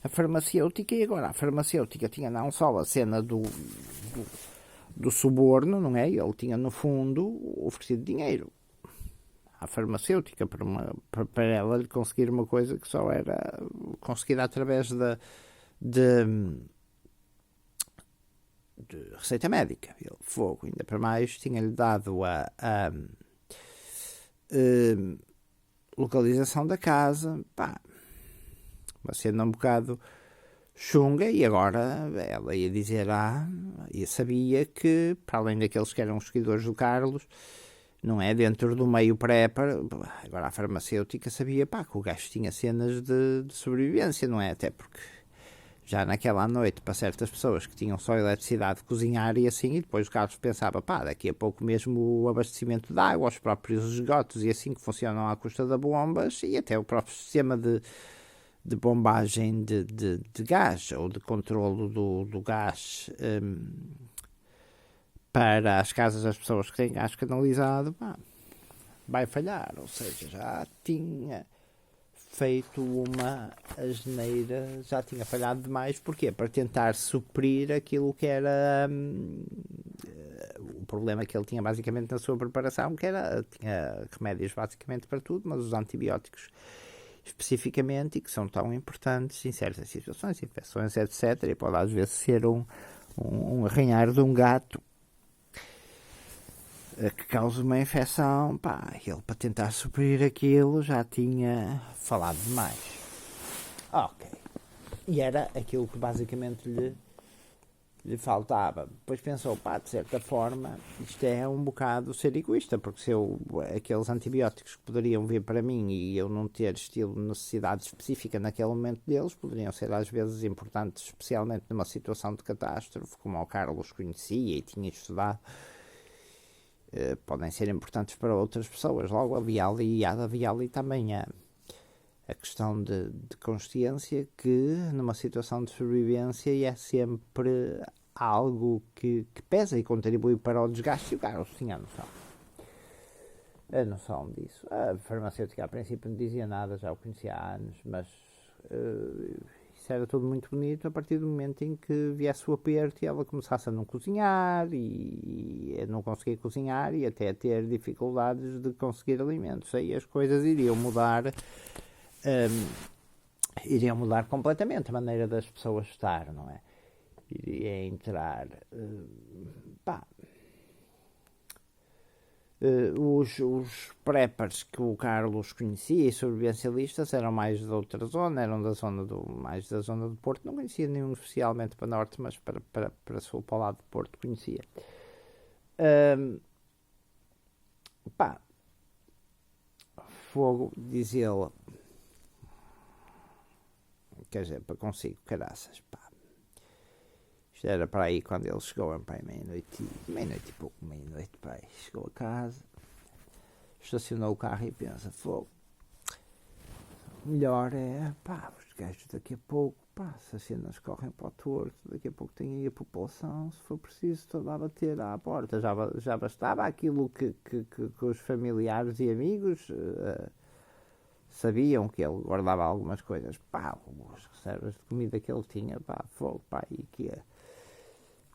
farmacêutica, e agora a farmacêutica tinha não só a cena do suborno, não é? Ele tinha, no fundo, oferecido dinheiro à farmacêutica para ela conseguir uma coisa que só era conseguida através de receita médica. Ele, ainda para mais, tinha-lhe dado a localização da casa, uma cena um bocado chunga, e agora ela ia dizer, e sabia que, para além daqueles que eram os seguidores do Carlos, não é, dentro do meio prepper, agora a farmacêutica sabia, que o gajo tinha cenas de sobrevivência, não é? Até porque já naquela noite, para certas pessoas que tinham só eletricidade de cozinhar e assim, e depois o Carlos pensava, daqui a pouco mesmo o abastecimento de água, os próprios esgotos e assim, que funcionam à custa de bombas, e até o próprio sistema de bombagem de gás, ou de controlo do gás para as casas das pessoas que têm gás canalizado, vai falhar. Ou seja, já tinha feito uma asneira, já tinha falhado demais. Porquê? Para tentar suprir aquilo que era o problema que ele tinha basicamente na sua preparação, que era, tinha remédios basicamente para tudo, mas os antibióticos especificamente, e que são tão importantes em certas situações, infecções, etc. E pode às vezes ser um arranhar de um gato que causa uma infecção. Pá, ele, para tentar suprir aquilo, já tinha falado demais. Ok. E era aquilo que basicamente lhe faltava. Depois pensou, pá, de certa forma, isto é um bocado ser egoísta, porque se aqueles antibióticos que poderiam vir para mim e eu não ter estilo necessidade específica naquele momento deles, poderiam ser às vezes importantes, especialmente numa situação de catástrofe, como o Carlos conhecia e tinha estudado, podem ser importantes para outras pessoas. Logo havia ali também a questão de consciência, que numa situação de sobrevivência é sempre algo que pesa e contribui para o desgaste, e o Carlos tinha a noção disso. A farmacêutica a princípio não dizia nada, já o conhecia há anos, mas isso era tudo muito bonito a partir do momento em que viesse o aperto e ela começasse a não cozinhar e a não conseguir cozinhar e até a ter dificuldades de conseguir alimentos. Aí as coisas iriam mudar completamente a maneira das pessoas estar, não é? Iria entrar os preppers que o Carlos conhecia e sobrevivencialistas eram mais de outra zona, eram mais da zona do Porto. Não conhecia nenhum especialmente para Norte, mas para sul, para o lado do Porto conhecia. Fogo, diz ele, quer dizer, para consigo, caraças, pá. Isto era para aí quando ele chegou, para aí meia-noite e pouco, para aí. Chegou a casa, estacionou o carro e pensa, fogo, melhor é, pá, os gajos daqui a pouco, pá, se as cenas correm para o torto, daqui a pouco tem aí a população, se for preciso, toda a bater à porta. Já bastava aquilo que os familiares e amigos sabiam, que ele guardava algumas coisas, pá, as reservas de comida que ele tinha, pá, fogo, pá, e que é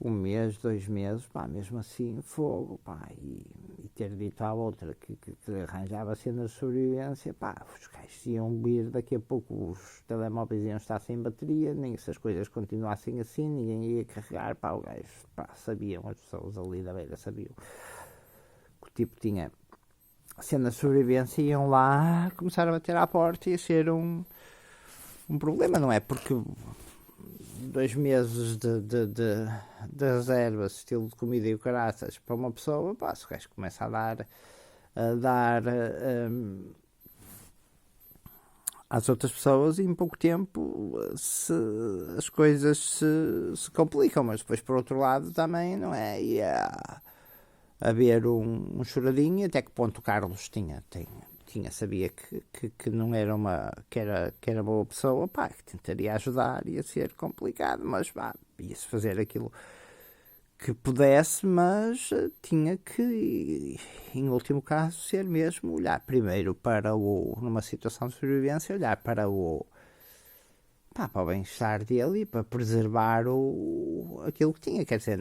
1 mês, 2 meses, pá, mesmo assim, fogo, pá, e ter dito à outra que arranjava cenas de sobrevivência, pá, os gajos iam vir daqui a pouco, os telemóveis iam estar sem bateria, nem se as coisas continuassem assim, ninguém ia carregar, pá, o gajo, pá, sabiam, as pessoas ali da beira sabiam que o tipo tinha cenas de sobrevivência, iam lá começar a bater à porta e a ser um problema, não é? Porque 2 meses de reservas, estilo de comida e o caraças, para uma pessoa, pá, se o gajo começa a dar às outras pessoas, e em pouco tempo as coisas se complicam. Mas depois, por outro lado, também, não é? Ia haver um choradinho. Até que ponto o Carlos sabia que não era que era boa pessoa, pá, que tentaria ajudar. Ia ser complicado, mas pá, ia-se fazer aquilo que pudesse, mas tinha que, em último caso, ser mesmo olhar primeiro para numa situação de sobrevivência, olhar para o bem-estar dele e para preservar aquilo que tinha. Quer dizer,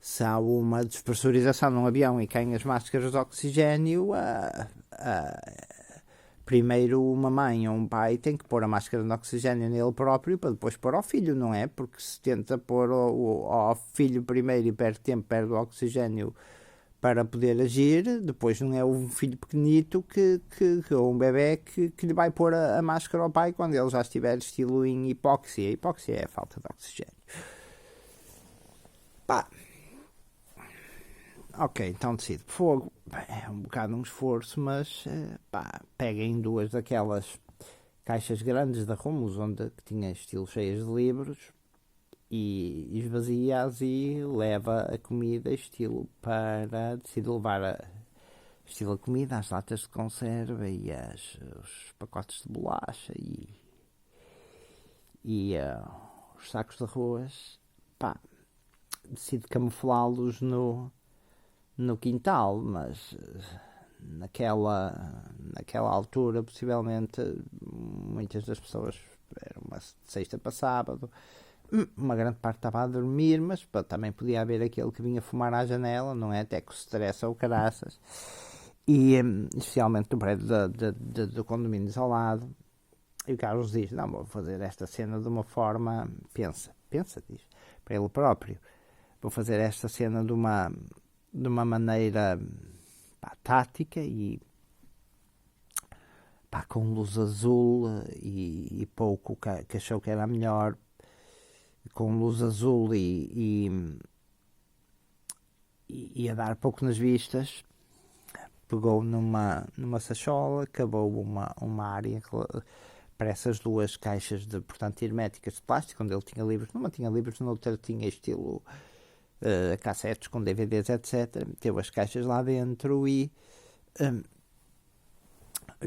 se há uma despressurização num avião e caem as máscaras de oxigênio, primeiro uma mãe ou um pai tem que pôr a máscara de oxigênio nele próprio para depois pôr ao filho, não é? Porque se tenta pôr ao filho primeiro e perde o oxigênio para poder agir, depois não é um filho pequenito ou um bebê que lhe vai pôr a máscara ao pai quando ele já estiver estilo em hipóxia. Hipóxia é a falta de oxigênio. Pá. Ok, então decide. Fogo. É um bocado um esforço, mas pá, pega em 2 daquelas caixas grandes da Rumos, que tinha estilo cheias de livros, e esvazia-as e leva a comida decide levar estilo a comida, as latas de conserva e os pacotes de bolacha e os sacos de arroz. Pá, decide camuflá-los no quintal, mas naquela altura, possivelmente, muitas das pessoas, era uma sexta para sábado, uma grande parte estava a dormir, mas também podia haver aquele que vinha fumar à janela, não é? Até que o stress ou caraças. e especialmente no prédio do condomínio isolado. E o Carlos diz, não, vou fazer esta cena de uma forma, pensa, diz, para ele próprio, vou fazer esta cena de uma maneira, pá, tática e, pá, com luz azul e pouco que achou que era melhor, com luz azul e a dar pouco nas vistas. Pegou numa sachola, cavou uma área para essas duas caixas portanto, herméticas de plástico, onde ele tinha livros. Numa tinha livros, na outra tinha estilo cassetes com DVDs, etc. Meteu as caixas lá dentro e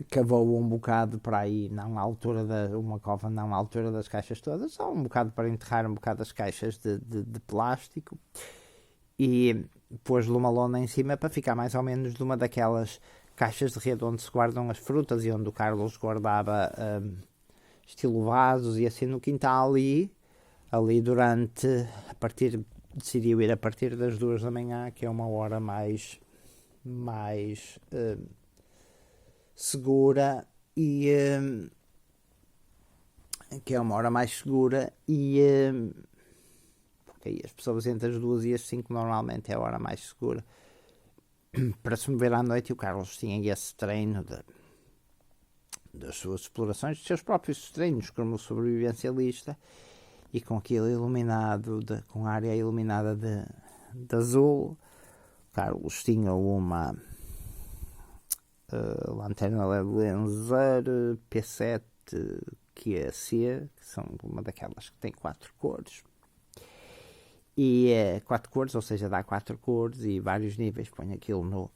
cavou um bocado para aí, não à altura uma cova, não à altura das caixas todas, só um bocado para enterrar um bocado as caixas de plástico, e pôs-lhe uma lona em cima para ficar mais ou menos de uma daquelas caixas de rede onde se guardam as frutas e onde o Carlos guardava estilo vasos e assim no quintal. E ali decidiu ir a partir das 2 da manhã, que é uma hora mais segura, e que é uma hora mais segura, e porque aí as pessoas entre as 2 e as 5 normalmente é a hora mais segura para se mover à noite. E o Carlos tinha esse treino das suas explorações, dos seus próprios treinos como sobrevivencialista, e com aquilo iluminado, com a área iluminada de azul. O Carlos tinha uma lanterna LED Lenser P7 QC, que são uma daquelas que tem 4 cores. E 4 cores, ou seja, dá 4 cores e vários níveis. Põe aquilo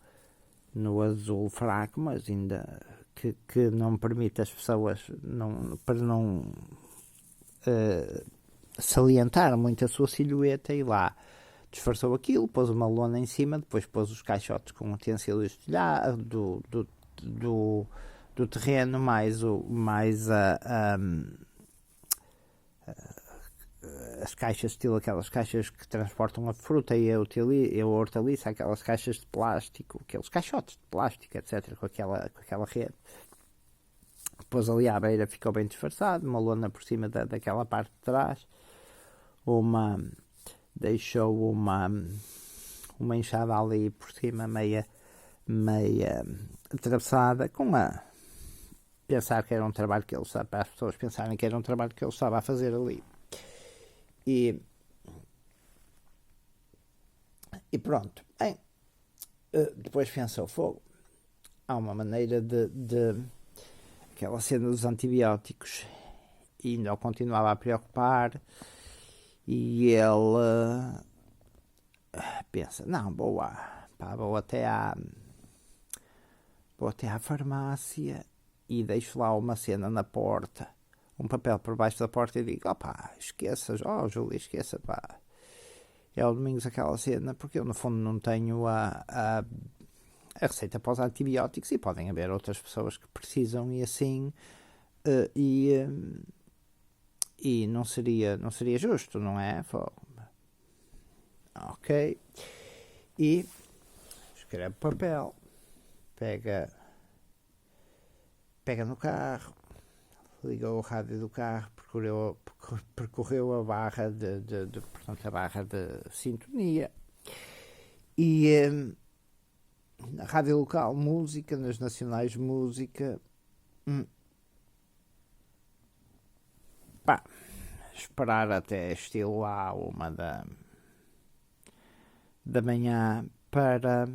no azul fraco, mas ainda que não permite as pessoas, para não salientar muito a sua silhueta, e lá disfarçou aquilo, pôs uma lona em cima, depois pôs os caixotes com utensílios do terreno, mais as caixas, estilo aquelas caixas que transportam a fruta e a hortaliça, aquelas caixas de plástico, aqueles caixotes de plástico, etc., com aquela rede. Depois ali à beira ficou bem disfarçado, uma lona por cima daquela parte de trás, deixou uma enxada ali por cima, meia atravessada, pensar que era um trabalho que ele estava, para as pessoas pensarem que era um trabalho que ele estava a fazer ali. E pronto. Bem, depois pensou, fogo, há uma maneira de aquela cena dos antibióticos, e ainda o continuava a preocupar, e ele pensa, não, vou até à farmácia e deixo lá uma cena na porta, um papel por baixo da porta, e digo, esqueça, Júlio, esqueça, pá, é o Domingos aquela cena, porque eu no fundo não tenho a receita para os antibióticos, e podem haver outras pessoas que precisam, e assim, e não seria justo, não é? Ok. E escreve papel, pega no carro, ligou o rádio do carro, percorreu a barra portanto, a barra de sintonia, e na rádio local música, nas nacionais música. Esperar até estilo à 1 da manhã para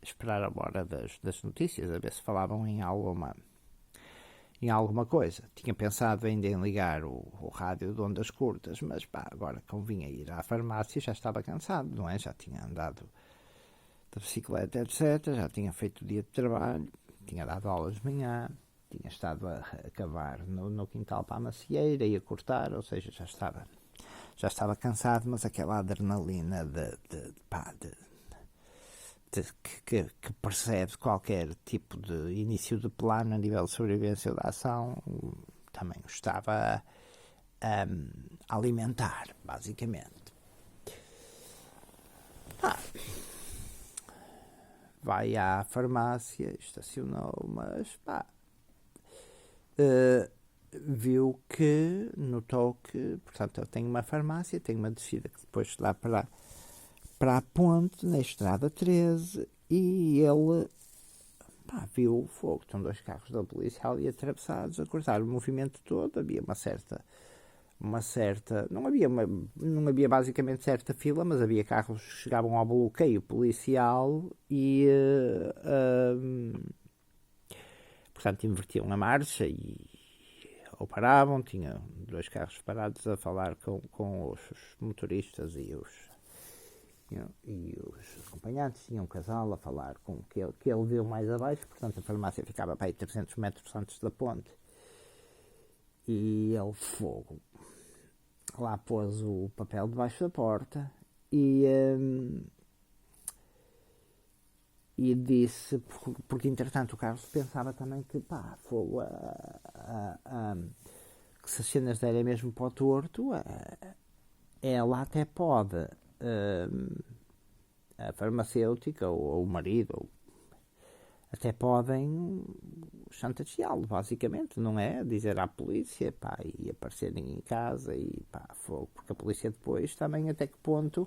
esperar a hora das notícias, a ver se falavam em alguma coisa. Tinha pensado ainda em ligar o rádio de ondas curtas, mas agora convinha ir à farmácia, já estava cansado, não é? Já tinha andado de bicicleta, etc. Já tinha feito o dia de trabalho, tinha dado aulas de manhã, tinha estado a cavar no quintal para a macieira e a cortar, ou seja, já estava cansado, mas aquela adrenalina que precede qualquer tipo de início de plano a nível de sobrevivência da ação, também o estava a alimentar, basicamente. vai à farmácia, estacionou, mas pá, notou que, portanto, eu tenho uma farmácia, tenho uma descida que depois dá para a ponte, na estrada 13, e ele, pá, viu o fogo, estão 2 carros da polícia ali atravessados, a cortar o movimento todo, havia uma certa, não havia basicamente certa fila, mas havia carros que chegavam ao bloqueio policial e portanto invertiam a marcha ou paravam, tinha 2 carros parados a falar com os motoristas e os acompanhantes, tinha um casal a falar com que ele viu mais abaixo, portanto a farmácia ficava para aí 300 metros antes da ponte, e ele, fogo, lá pôs o papel debaixo da porta e disse, porque entretanto o Carlos pensava também que, pá, fogo, que se as cenas derem mesmo para o torto, ela até pode, a farmacêutica ou o marido, até podem chantageá-lo, basicamente, não é? Dizer à polícia, pá, e aparecerem em casa e pá, fogo, porque a polícia depois também, até que ponto,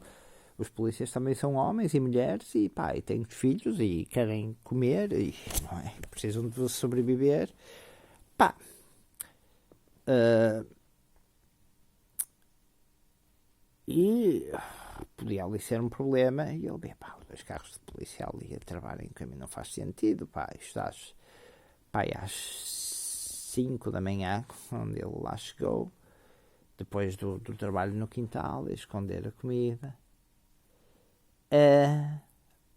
os polícias também são homens e mulheres e pá, e têm filhos e querem comer e não é? Precisam de sobreviver, pá. E podia ali ser um problema, e ele vê, pá, os 2 carros de polícia ali a trabalhar em caminho não faz sentido, pá, estás, pá, às 5 da manhã, onde ele lá chegou, depois do trabalho no quintal, a esconder a comida,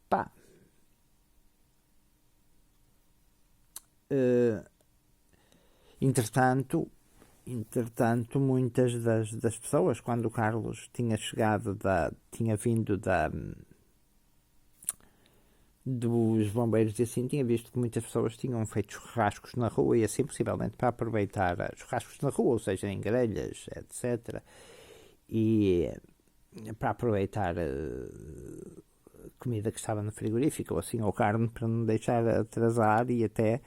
pá, entretanto, muitas das pessoas, quando o Carlos tinha chegado, tinha vindo dos bombeiros e assim, tinha visto que muitas pessoas tinham feito churrascos na rua e assim, possivelmente para aproveitar churrascos na rua, ou seja, em grelhas, etc. E para aproveitar comida que estava no frigorífico, ou assim, ou carne, para não deixar atrasar, e até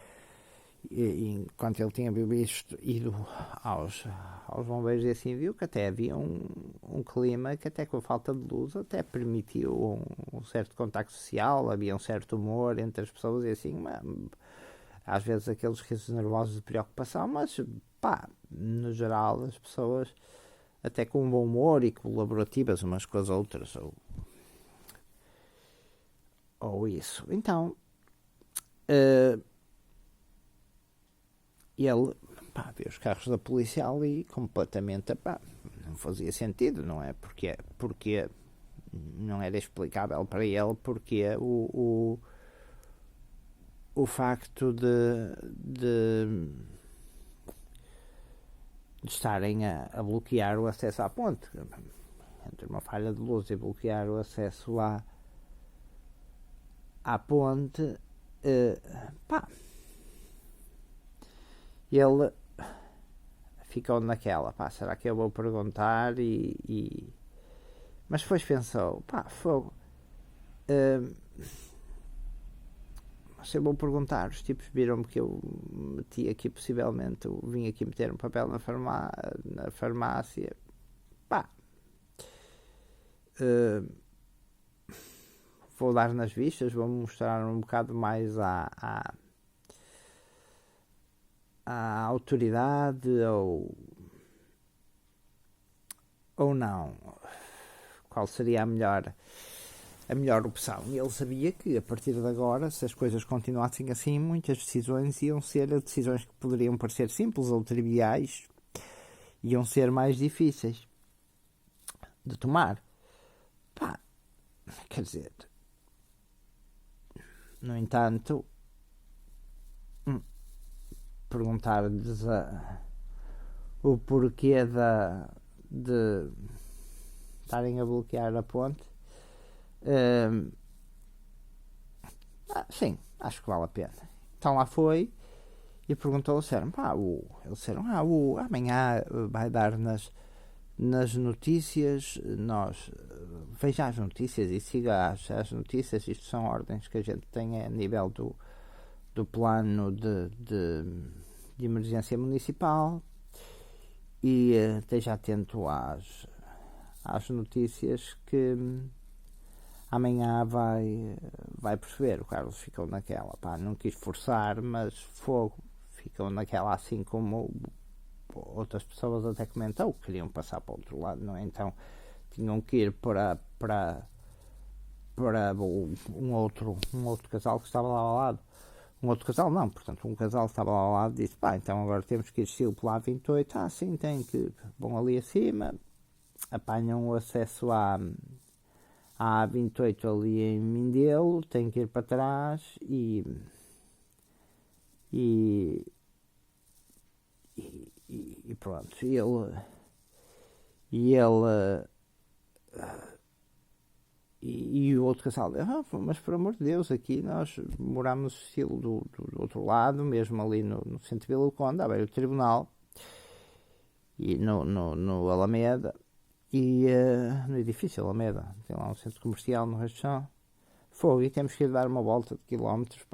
enquanto ele tinha ido aos bombeiros e assim, viu que até havia um clima que até com a falta de luz até permitiu um certo contacto social, havia um certo humor entre as pessoas e assim, às vezes aqueles risos nervosos de preocupação, mas pá, no geral as pessoas até com um bom humor e colaborativas umas com as outras, ou isso. Então ele, pá, vê os carros da polícia ali completamente, pá, não fazia sentido, não é? Porque não era explicável para ele porque o facto de estarem a bloquear o acesso à ponte, entre uma falha de luz e bloquear o acesso à ponte, pá, ele ficou naquela, pá, será que eu vou perguntar mas depois pensou, pá, fogo, se eu vou perguntar, os tipos viram-me que eu meti aqui, possivelmente, eu vim aqui meter um papel na farmácia, pá, vou dar nas vistas, vou mostrar um bocado mais à autoridade ou não, qual seria a melhor opção. E ele sabia que a partir de agora, se as coisas continuassem assim, muitas decisões iam ser decisões que poderiam parecer simples ou triviais, iam ser mais difíceis de tomar. Pá, quer dizer, no entanto, perguntar-lhes o porquê de estarem a bloquear a ponte, sim, acho que vale a pena. Então lá foi e perguntou ao Cérebro, eles disseram, amanhã vai dar nas notícias, veja as notícias e siga as notícias. Isto são ordens que a gente tem a nível do plano de emergência municipal, e esteja atento às notícias, que amanhã vai perceber. O Carlos ficou naquela, não quis forçar, mas ficou naquela, assim como outras pessoas até comentou que queriam passar para o outro lado, não é? Então tinham que ir para um outro casal que estava lá ao lado. Um outro casal não, portanto um casal que estava lá ao lado disse, então agora temos que ir estilo pela A28, sim, tem que, vão ali acima, apanham o acesso à A28 ali em Mindelo, tem que ir para trás e pronto. E o outro casal, mas por amor de Deus, aqui nós moramos no estilo do outro lado, mesmo ali no centro de Vila do Conde, à beira do tribunal, e no Alameda, e no edifício Alameda, tem lá um centro comercial no Reixão. Fogo, e temos que ir dar uma volta de quilómetros,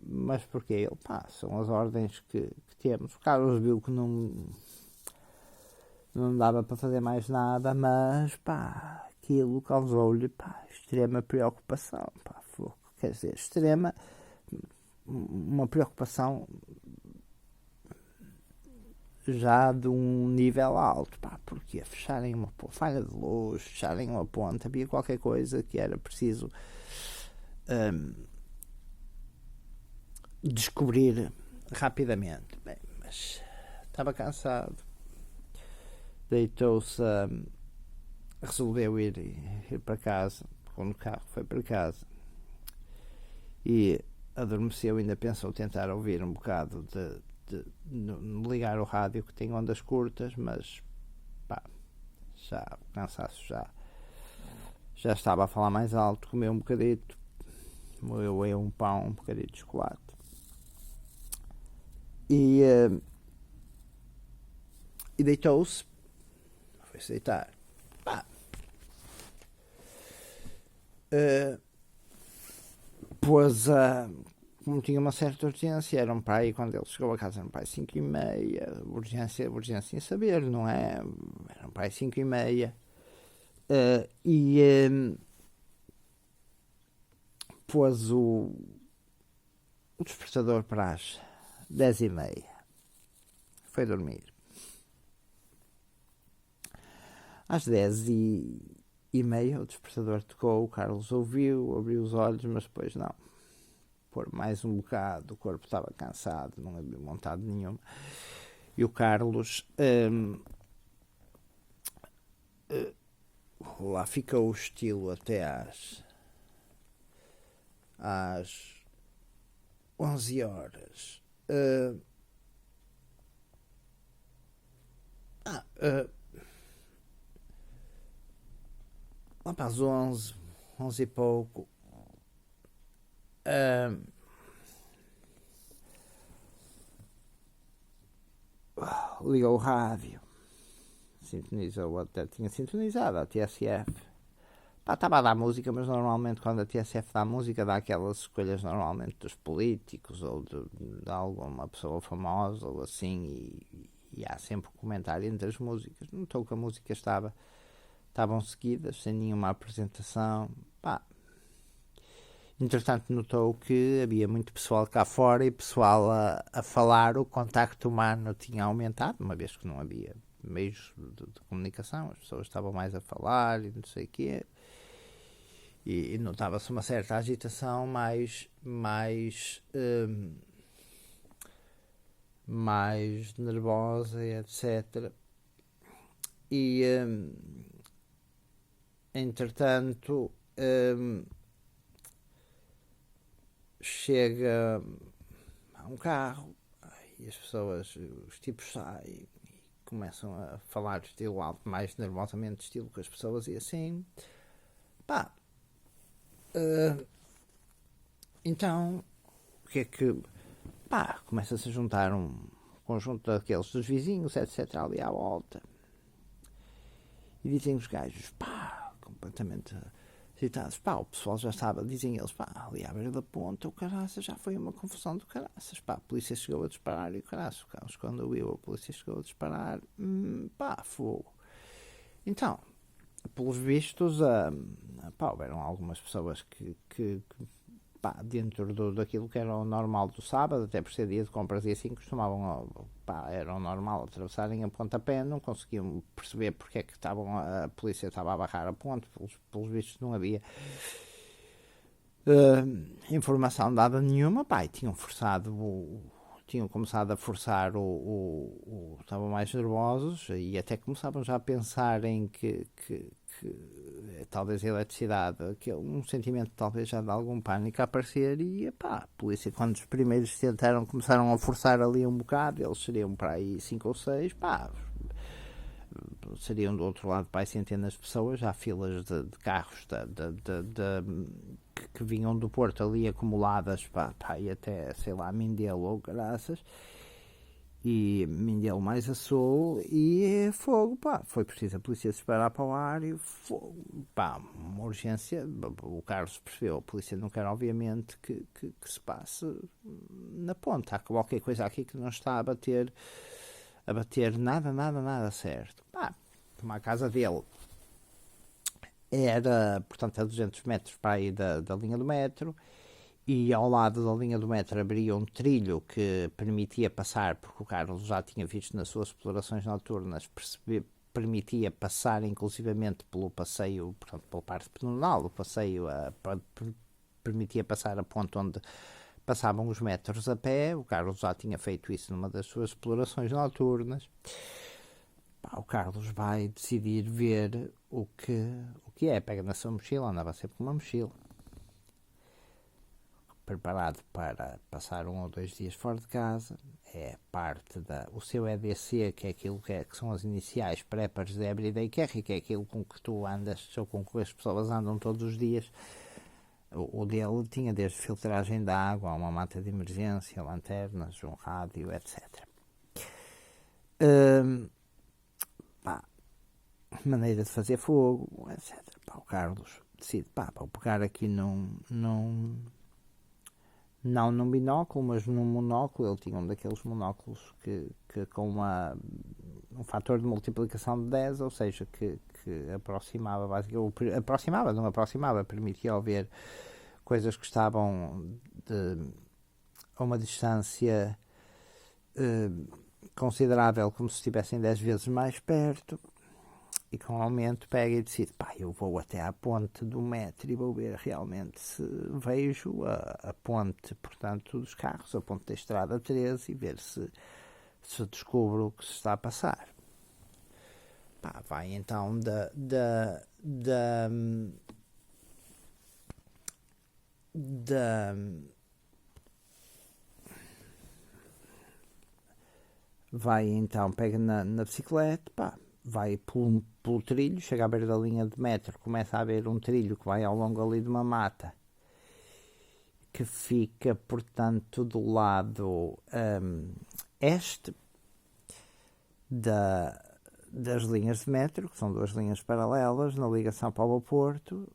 mas porquê? Ele, são as ordens que temos. O Carlos viu que não dava para fazer mais nada, mas aquilo causou-lhe extrema preocupação, quer dizer, uma preocupação já de um nível alto, porque fecharem uma falha de luz, fecharem uma ponte, havia qualquer coisa que era preciso descobrir rapidamente. Bem, mas estava cansado, deitou-se, resolveu ir para casa, quando o carro foi para casa, e adormeceu. Ainda pensou tentar ouvir um bocado de ligar o rádio, que tem ondas curtas, mas já o cansaço já estava a falar mais alto. Comeu um bocadito, moeu um pão, um bocadito de chocolate, e deitou-se, foi-se deitar. Como tinha uma certa urgência, eram para aí, quando ele chegou a casa, eram para aí 5h30, urgência em saber, não é? Eram para aí 5h30, pôs o despertador para as 10h30, foi dormir. Às 10h30 o despertador tocou, o Carlos ouviu, abriu os olhos, mas depois não. Por mais um bocado, o corpo estava cansado, não havia vontade nenhuma, e o Carlos lá ficou o estilo até às 11h. Lá para as 11 e pouco, ligou o rádio, tinha sintonizado a TSF. Estava a dar música, mas normalmente quando a TSF dá música, dá aquelas escolhas normalmente dos políticos ou de alguma pessoa famosa ou assim, e há sempre um comentário entre as músicas. Notou que a música estavam seguidas, sem nenhuma apresentação. Entretanto, notou que havia muito pessoal cá fora, e pessoal a falar. O contacto humano tinha aumentado, uma vez que não havia meios de comunicação, as pessoas estavam mais a falar e não sei o quê, e notava-se uma certa agitação mais nervosa, etc. E entretanto chega um carro e as pessoas, os tipos saem e começam a falar de estilo alto, mais nervosamente de estilo com as pessoas, e assim então o que é que começa-se a juntar um conjunto daqueles dos vizinhos, etc, ali à volta, E dizem os gajos, pá, completamente excitados, pá, o pessoal já estava, dizem eles, pá, ali à beira da ponta, o caraças, já foi uma confusão do caraças, pá, a polícia chegou a disparar e o caraças, quando ouviu, a polícia chegou a disparar, pá, fogo. Então, pelos vistos, pá, houveram algumas pessoas que pá, dentro daquilo que era o normal do sábado, até por ser dia de compras e assim, costumavam, pá, era o normal atravessarem a ponte a pé, não conseguiam perceber porque é que a polícia estava a barrar a ponte, pelos vistos não havia informação dada nenhuma, pá, e tinham começado a forçar estavam mais nervosos e até começavam já a pensar em que talvez a eletricidade, que um sentimento talvez já de algum pânico a aparecer e pá, a polícia quando os primeiros começaram a forçar ali um bocado, eles seriam para aí 5 ou 6, pá, seriam do outro lado para aí centenas de pessoas, já filas de carros que vinham do Porto ali acumuladas, pá, e até, sei lá, Mindelo ou graças, e Mindelo mais a sul, e fogo, pá, foi preciso a polícia se disparar para o ar e fogo, pá, uma urgência, o Carlos percebeu, a polícia não quer obviamente que se passe na ponta, há qualquer coisa aqui que não está a bater nada certo. Pá, como a casa dele era, portanto, a 200 metros para aí da linha do metro, e ao lado da linha do metro abria um trilho que permitia passar, porque o Carlos já tinha visto nas suas explorações noturnas, permitia passar inclusivamente pelo passeio, portanto, pela parte pedonal, o passeio permitia passar a ponto onde passavam os metros a pé. O Carlos já tinha feito isso numa das suas explorações noturnas. Pá, o Carlos vai decidir ver o que é. Pega na sua mochila, andava sempre com uma mochila, preparado para passar 1 ou 2 dias fora de casa. É parte o seu EDC, que é aquilo que são as iniciais preppers de Everyday Carry, que é aquilo com que tu andas, ou com que as pessoas andam todos os dias. O dele tinha desde filtragem de água, uma manta de emergência, lanternas, um rádio, etc. Pá, maneira de fazer fogo, etc. Pá, o Carlos decide, pá, para pegar aqui não num binóculo, mas num monóculo. Ele tinha um daqueles monóculos que com um fator de multiplicação de 10, ou seja, que aproximava, basicamente, não aproximava, permitia ver coisas que estavam a uma distância considerável, como se estivessem 10 vezes mais perto. E com o aumento pega e decide, pá, eu vou até à ponte do metro e vou ver realmente se vejo a ponte, portanto, dos carros, a ponte da estrada 13, e ver se descubro o que se está a passar. Pá, vai então vai então, pega na bicicleta, pá, vai pelo trilho, chega à beira da linha de metro, começa a haver um trilho que vai ao longo ali de uma mata, que fica, portanto, do lado este das linhas de metro, que são 2 linhas paralelas, na ligação para o Porto.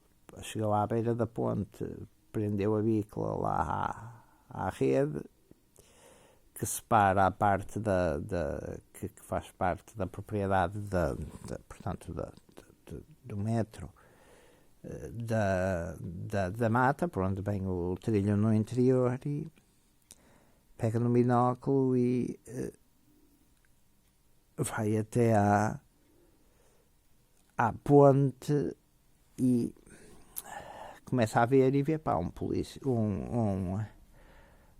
Chegou à beira da ponte, prendeu a bicla lá à rede, que separa a parte que faz parte da propriedade portanto, do metro, da mata, por onde vem o trilho no interior, e pega no binóculo e vai até à ponte e começa a ver e vê, pá, um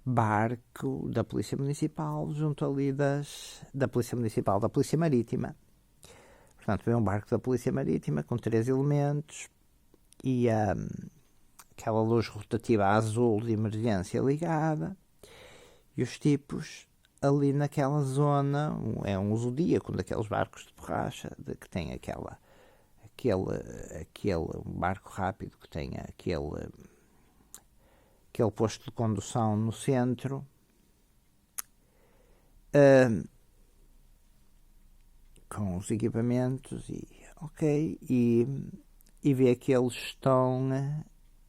barco da Polícia Municipal junto ali da Polícia Municipal, da Polícia Marítima. Portanto, vê um barco da Polícia Marítima com 3 elementos e aquela luz rotativa azul de emergência ligada, e os tipos ali naquela zona, é um zodíaco daqueles barcos de borracha, que tem aquele barco rápido que tem aquele posto de condução no centro, com os equipamentos, e ok, e vê que eles estão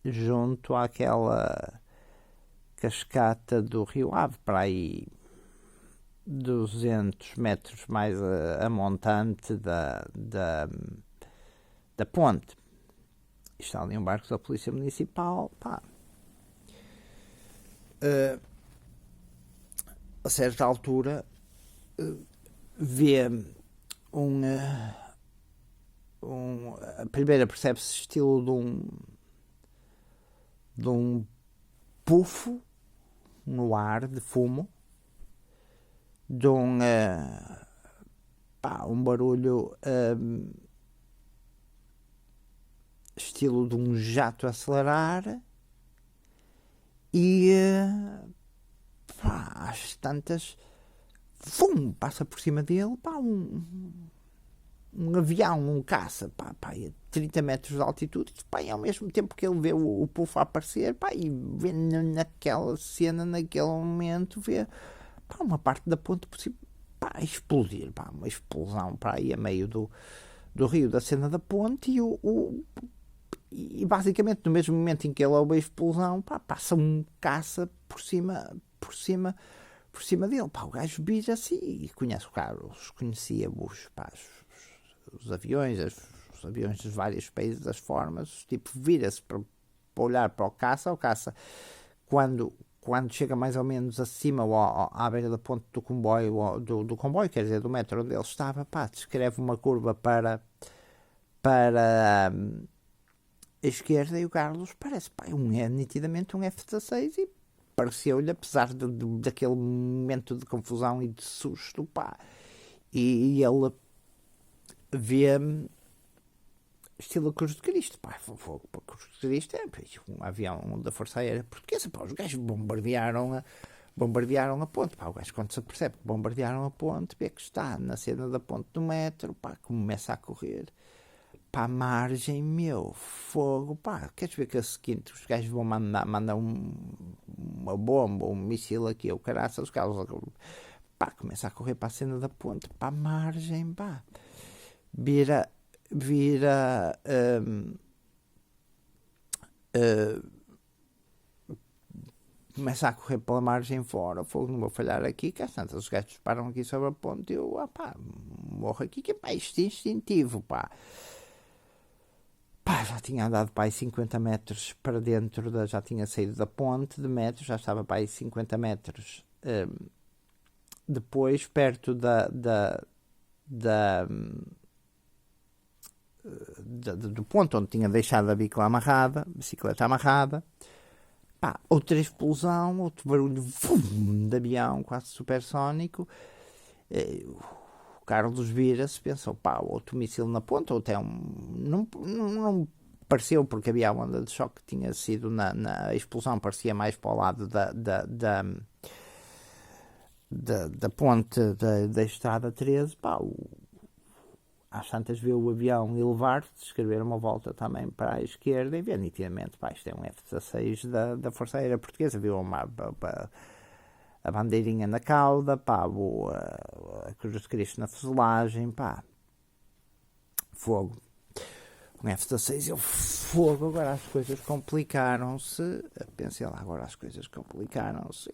junto àquela cascata do Rio Ave, para aí 200 metros mais a montante da ponte. Está ali um barco da Polícia Municipal, pá. A certa altura vê a primeira percebe-se estilo de um pufo no ar de fumo, de um barulho estilo de um jato a acelerar e às tantas passa por cima dele um avião, um caça, a 30 metros de altitude, e ao mesmo tempo que ele vê o pufo a aparecer, e vê naquela cena, naquele momento, vê uma parte da ponte por cima, explodir, uma explosão aí a meio do rio, da cena da ponte, e basicamente no mesmo momento em que ele ouve a explosão, passa um caça por cima dele, o gajo vira-se e conhece o Carlos, conhecia os aviões, os aviões dos vários países, das formas, tipo, vira-se para olhar para o caça, quando chega mais ou menos acima ou à beira da ponte do comboio, do comboio, quer dizer, do metro onde ele estava, descreve uma curva para a esquerda, e o Carlos parece, nitidamente um F-16, e pareceu-lhe, apesar daquele momento de confusão e de susto, e ele vê estilo Cruz de Cristo, fogo para Cruz de Cristo, um avião da Força Aérea Portuguesa, os gajos bombardearam a ponte, o gajo, quando se apercebe que bombardearam a ponte, vê que está na cena da ponte do metro, começa a correr para a margem, fogo, queres ver que é o seguinte, os gajos vão mandar uma bomba, um míssil aqui, o caraças, os carros, começa a correr para a cena da ponte, para a margem, vira começa a correr pela margem fora, fogo, não vou falhar aqui, que às tantas os gajos param aqui sobre a ponte, eu, morro aqui, que isto é instintivo, já tinha andado 50 metros para dentro, já tinha saído da ponte de metros, já estava 50 metros depois, perto do ponto onde tinha deixado a bicicleta amarrada, outra explosão, outro barulho de avião quase supersónico. O Carlos vira-se, pensou, outro míssil na ponta, ou até não pareceu, porque havia a onda de choque que tinha sido na explosão, parecia mais para o lado da ponte da estrada 13, às tantas vê o avião elevar-se, escrever uma volta também para a esquerda, e vê nitidamente, isto é um F-16 da Força Aérea Portuguesa, viu a bandeirinha na cauda, a Cruz de Cristo na fuselagem, fogo. Um F-16, fogo, agora as coisas complicaram-se, pensei lá, agora as coisas complicaram-se,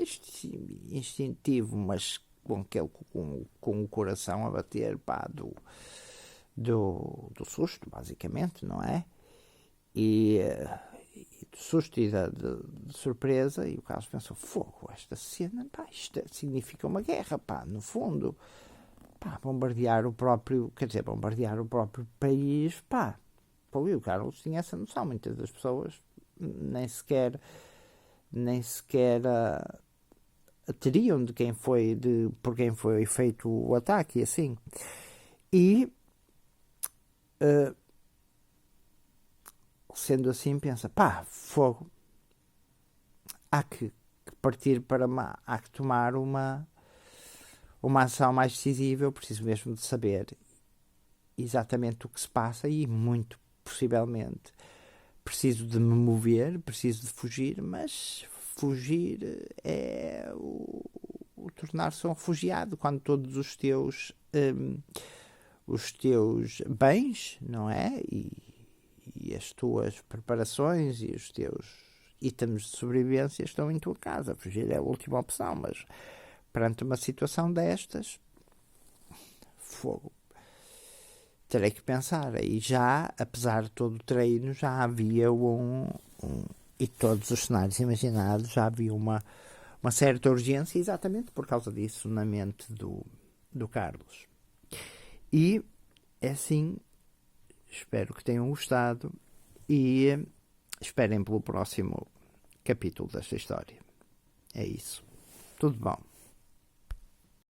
instintivo, mas com o coração a bater, do susto, basicamente, não é? E do susto e de surpresa, e o Carlos pensou, fogo, esta cena, isto significa uma guerra, no fundo, bombardear o próprio país, e o Carlos tinha essa noção. Muitas das pessoas nem sequer teriam por quem foi feito o ataque, e assim. E sendo assim, pensa, fogo, há que partir há que tomar uma ação mais decisiva. Eu preciso mesmo de saber exatamente o que se passa, e muito possivelmente preciso de me mover, preciso de fugir, mas fugir é o tornar-se um refugiado, quando todos os teus os teus bens, não é? E as tuas preparações e os teus itens de sobrevivência estão em tua casa. Fugir é a última opção, mas perante uma situação destas, fogo. Terei que pensar. Aí já, apesar de todo o treino, já havia e todos os cenários imaginados, já havia uma certa urgência, exatamente por causa disso, na mente do Carlos. E, é assim, espero que tenham gostado e esperem pelo próximo capítulo desta história. É isso. Tudo bom.